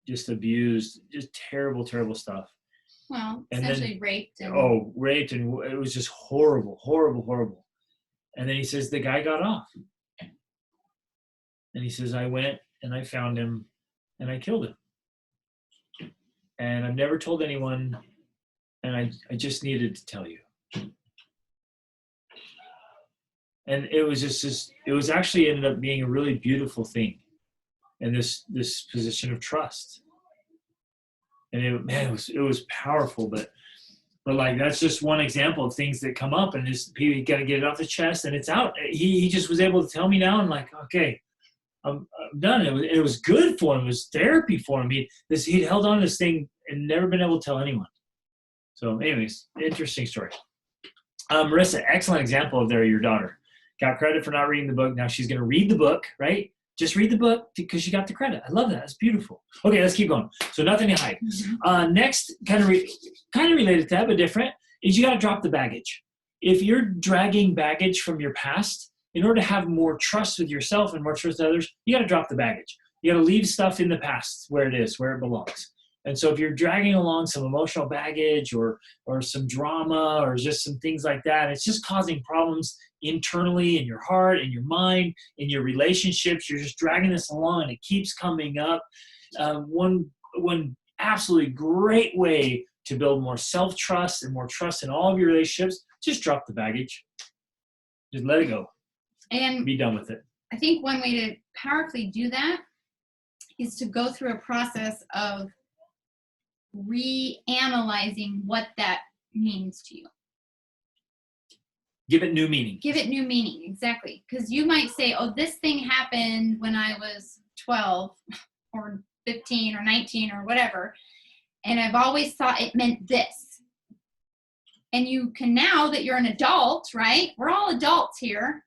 B: just abused, just terrible stuff.
A: Well,
B: and
A: essentially
B: then,
A: raped.
B: Raped, and it was just horrible. And then he says, the guy got off. And he says, I went and I found him and I killed him. And I've never told anyone, and I just needed to tell you. And it was it was actually ended up being a really beautiful thing. And this position of trust. And it was powerful, but like, that's just one example of things that come up and you got to get it off the chest and it's out. He just was able to tell me now and like, okay, I'm done. It was good for him. It was therapy for him. He'd held on to this thing and never been able to tell anyone. So anyways, interesting story. Marissa, excellent example of your daughter. Got credit for not reading the book. Now she's going to read the book, right? Just read the book because she got the credit. I love that. It's beautiful. Okay, let's keep going. So nothing to hide. Next, kind of related to that, but different, is you got to drop the baggage. If you're dragging baggage from your past, in order to have more trust with yourself and more trust with others, you got to drop the baggage. You got to leave stuff in the past where it is, where it belongs. And so if you're dragging along some emotional baggage or some drama or just some things like that, it's just causing problems internally in your heart, in your mind, in your relationships. You're just dragging this along and it keeps coming up. One absolutely great way to build more self-trust and more trust in all of your relationships, just drop the baggage. Just let it go. And be done with it.
A: I think one way to powerfully do that is to go through a process of reanalyzing what that means to you.
B: Give it new meaning.
A: Give it new meaning, exactly. Because you might say, oh, this thing happened when I was 12 or 15 or 19 or whatever, and I've always thought it meant this. And you can, now that you're an adult, right? We're all adults here.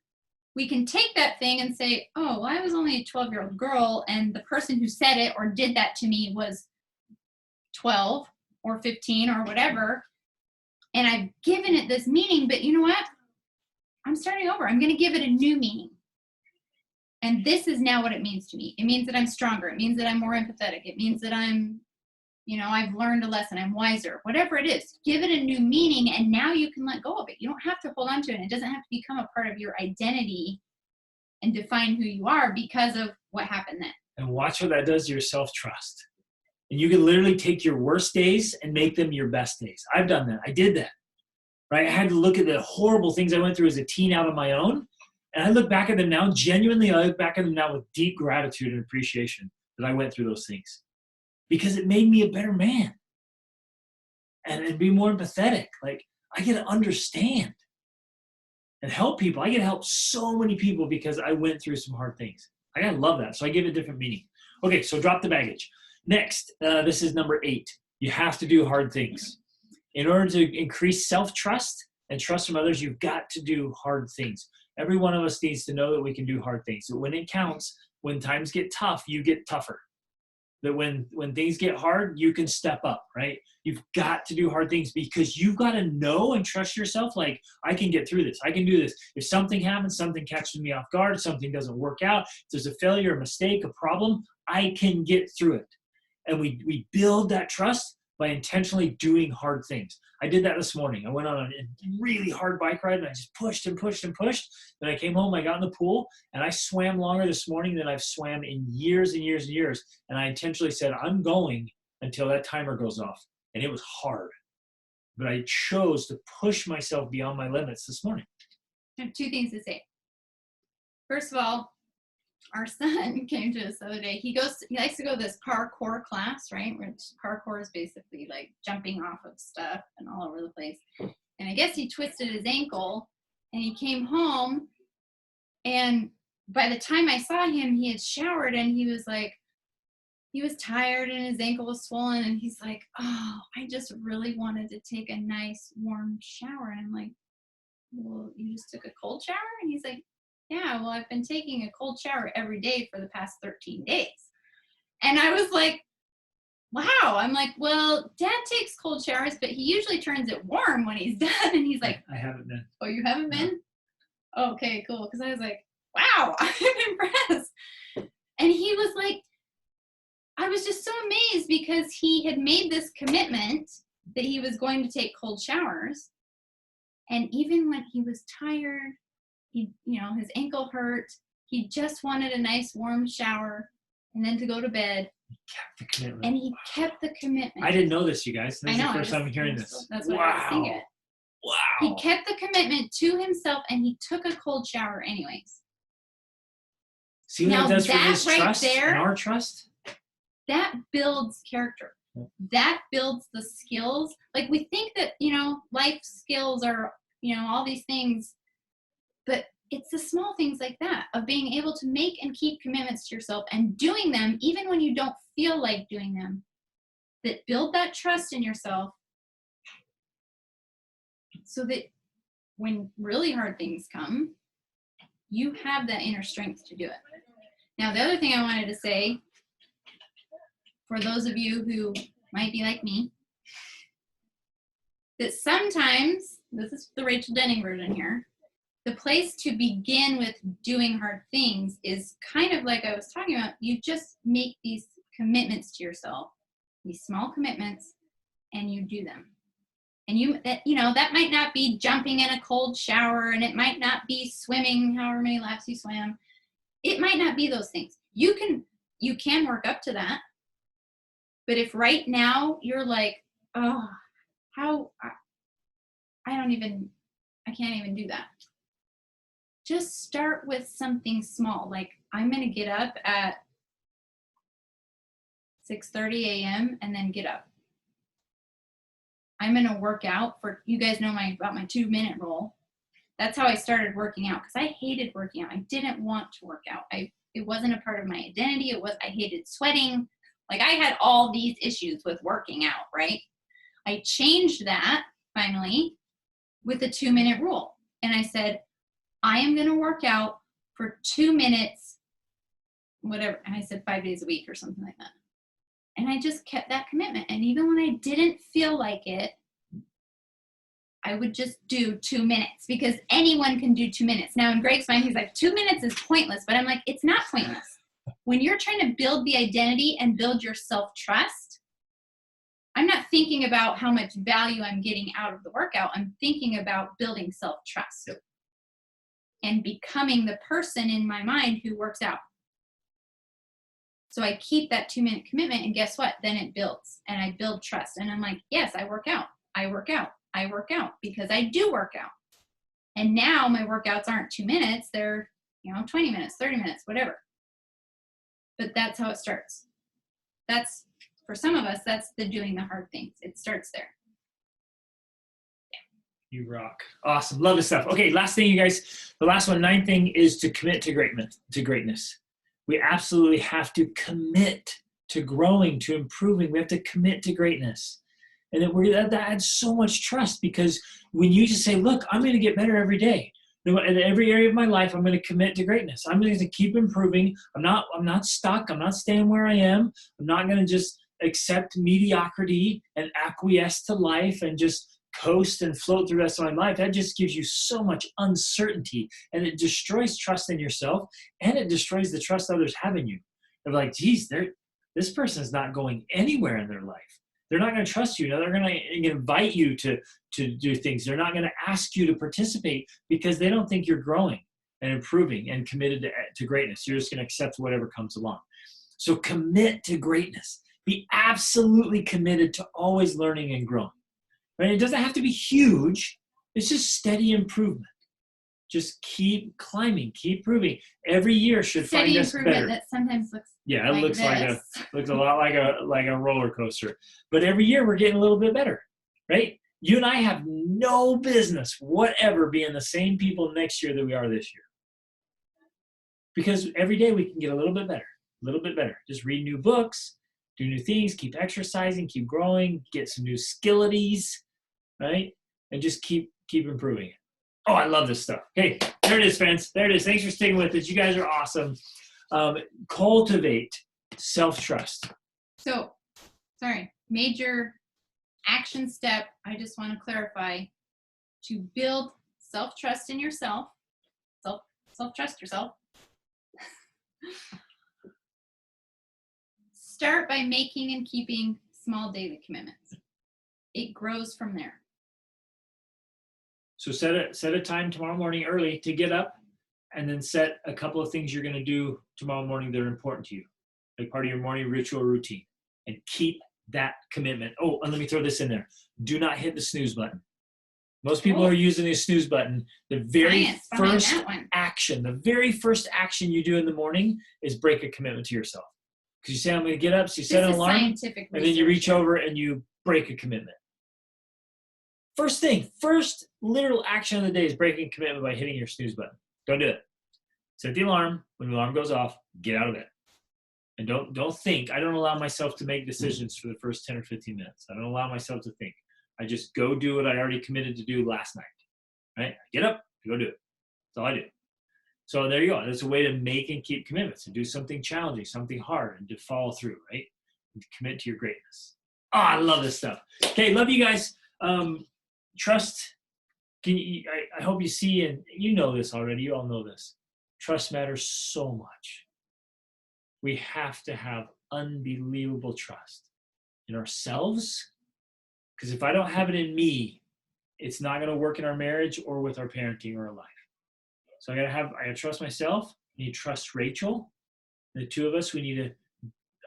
A: We can take that thing and say, oh, well, I was only a 12-year-old girl, and the person who said it or did that to me was 12 or 15 or whatever, and I've given it this meaning, but you know what? I'm starting over. I'm going to give it a new meaning. And this is now what it means to me. It means that I'm stronger. It means that I'm more empathetic. It means that I've learned a lesson. I'm wiser. Whatever it is, give it a new meaning, and now you can let go of it. You don't have to hold on to it. It doesn't have to become a part of your identity and define who you are because of what happened then.
B: And watch what that does to your self-trust. And you can literally take your worst days and make them your best days. I've done that. I did that. Right? I had to look at the horrible things I went through as a teen out on my own. And I look back at them now, genuinely, I look back at them now with deep gratitude and appreciation that I went through those things. Because it made me a better man. And be more empathetic. Like, I get to understand and help people. I get to help so many people because I went through some hard things. I gotta love that. So I give it different meaning. Okay, so drop the baggage. Next, this is number 8. You have to do hard things. In order to increase self-trust and trust from others, you've got to do hard things. Every one of us needs to know that we can do hard things. So when it counts, when times get tough, you get tougher. That when things get hard, you can step up, right? You've got to do hard things because you've got to know and trust yourself. Like, I can get through this. I can do this. If something happens, something catches me off guard, something doesn't work out, if there's a failure, a mistake, a problem, I can get through it. And we build that trust by intentionally doing hard things. I did that this morning. I went on a really hard bike ride and I just pushed and pushed and pushed. Then I came home, I got in the pool, and I swam longer this morning than I've swam in years and years and years. And I intentionally said, I'm going until that timer goes off. And it was hard. But I chose to push myself beyond my limits this morning.
A: I have two things to say. First of all, our son came to us the other day. He likes to go to this parkour class, right? Which parkour is basically like jumping off of stuff and all over the place. And I guess he twisted his ankle and he came home, and by the time I saw him, he had showered and he was tired and his ankle was swollen, and he's like, oh, I just really wanted to take a nice warm shower. And I'm like, well, you just took a cold shower? And he's like, yeah, well, I've been taking a cold shower every day for the past 13 days. And I was like, wow. I'm like, well, Dad takes cold showers, but he usually turns it warm when he's done. And he's like,
B: I haven't been.
A: Oh, you haven't been? No. Okay, cool. Because I was like, wow, I'm impressed. And he was like, I was just so amazed because he had made this commitment that he was going to take cold showers. And even when he was tired, his ankle hurt, he just wanted a nice warm shower and then to go to bed.
B: He kept the commitment.
A: And he kept the commitment.
B: I didn't know this, you guys. This is the first time I'm hearing this.
A: That's why I was seeing it.
B: Wow.
A: He kept the commitment to himself and he took a cold shower anyways.
B: See what it does for his trust and our trust?
A: That builds character. That builds the skills. Like we think that, life skills are, all these things, but it's the small things like that of being able to make and keep commitments to yourself and doing them even when you don't feel like doing them, that build that trust in yourself so that when really hard things come, you have that inner strength to do it. Now, the other thing I wanted to say, for those of you who might be like me, that sometimes, this is the Rachel Denning version here, the place to begin with doing hard things is kind of like I was talking about. You just make these commitments to yourself, these small commitments, and you do them. And that might not be jumping in a cold shower, and it might not be swimming however many laps you swam. It might not be those things. You can work up to that. But if right now you're like, oh, I can't even do that. Just start with something small. Like, I'm going to get up at 6:30 a.m. and then get up. I'm going to work out you guys know about my 2-minute rule. That's how I started working out, because I hated working out. I didn't want to work out. It wasn't a part of my identity. I hated sweating. Like, I had all these issues with working out, right? I changed that finally with the 2-minute rule. And I said, I am going to work out for 2 minutes, whatever. And I said 5 days a week or something like that. And I just kept that commitment. And even when I didn't feel like it, I would just do 2 minutes, because anyone can do 2 minutes. Now in Greg's mind, he's like, 2 minutes is pointless. But I'm like, it's not pointless. When you're trying to build the identity and build your self-trust, I'm not thinking about how much value I'm getting out of the workout. I'm thinking about building self-trust and becoming the person in my mind who works out. So I keep that 2-minute commitment, and guess what? Then it builds, and I build trust. And I'm like, yes, I work out. I work out. I work out, because I do work out. And now my workouts aren't 2 minutes. They're, 20 minutes, 30 minutes, whatever. But that's how it starts. That's, for some of us, that's the doing the hard things. It starts there. Yeah.
B: You rock. Awesome. Love this stuff. Okay, last thing, you guys. The last one, 9th thing, is to commit to greatness. We absolutely have to commit to growing, to improving. We have to commit to greatness. And that adds so much trust, because when you just say, look, I'm going to get better every day. In every area of my life, I'm going to commit to greatness. I'm going to keep improving. I'm not stuck. I'm not staying where I am. I'm not going to just accept mediocrity and acquiesce to life and just coast and float through the rest of my life. That just gives you so much uncertainty, and it destroys trust in yourself, and it destroys the trust others have in you. They're like, geez, this person is not going anywhere in their life. They're not going to trust you. They're going to invite you to do things. They're not going to ask you to participate because they don't think you're growing and improving and committed to greatness. You're just going to accept whatever comes along. So commit to greatness. Be absolutely committed to always learning and growing. Right? It doesn't have to be huge. It's just steady improvement. Just keep climbing, keep proving. Every year should
A: Steady
B: find us
A: improvement
B: better.
A: that sometimes looks
B: Yeah, it
A: like
B: looks
A: this.
B: looks a lot like a roller coaster. But every year we're getting a little bit better, right? You and I have no business whatever being the same people next year that we are this year. Because every day we can get a little bit better, a little bit better. Just read new books, do new things, keep exercising, keep growing, get some new skillities, right? And just keep improving it. Oh, I love this stuff. Okay, there it is, friends. There it is. Thanks for sticking with us. You guys are awesome. Cultivate self-trust.
A: So, sorry, major action step, I just want to clarify, to build self-trust in yourself, self-trust yourself. Start by making and keeping small daily commitments. It grows from there.
B: So set a time tomorrow morning early to get up, and then set a couple of things you're going to do tomorrow morning that are important to you, like part of your morning ritual routine, and keep that commitment. Oh, and let me throw this in there. Do not hit the snooze button. Most people are using the snooze button. The very first action, the very first action you do in the morning is break a commitment to yourself. Because you say, I'm going to get up, so you set an alarm, and then you reach over and you break a commitment. First thing, first literal action of the day is breaking a commitment by hitting your snooze button. Go do it. Set the alarm. When the alarm goes off, get out of bed. And don't think. I don't allow myself to make decisions for the first 10 or 15 minutes. I don't allow myself to think. I just go do what I already committed to do last night. Right? I get up, I go do it. That's all I do. So there you go. That's a way to make and keep commitments, to do something challenging, something hard, and to follow through, right? And to commit to your greatness. Oh, I love this stuff. Okay, love you guys. Trust. I hope you see, and you know this already. You all know this. Trust matters so much. We have to have unbelievable trust in ourselves, because if I don't have it in me, it's not going to work in our marriage or with our parenting or our life. So I gotta trust myself. I need to trust Rachel. The two of us,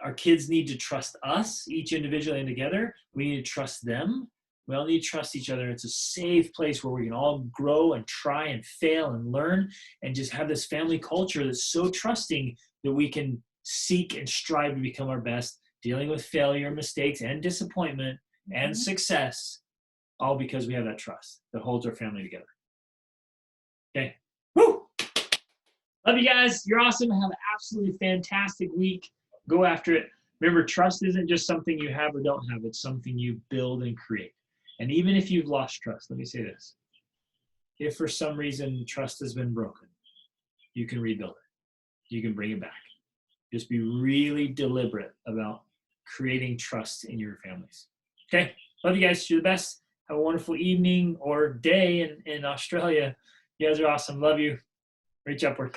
B: our kids need to trust us, each individually and together. We need to trust them. We all need to trust each other. It's a safe place where we can all grow and try and fail and learn, and just have this family culture that's so trusting that we can seek and strive to become our best, dealing with failure, mistakes, and disappointment and success, all because we have that trust that holds our family together. Okay. Woo! Love you guys. You're awesome. Have an absolutely fantastic week. Go after it. Remember, trust isn't just something you have or don't have. It's something you build and create. And even if you've lost trust, let me say this. If for some reason trust has been broken, you can rebuild it. You can bring it back. Just be really deliberate about creating trust in your families. Okay? Love you guys. You're the best. Have a wonderful evening or day in Australia. You guys are awesome. Love you. Reach upward.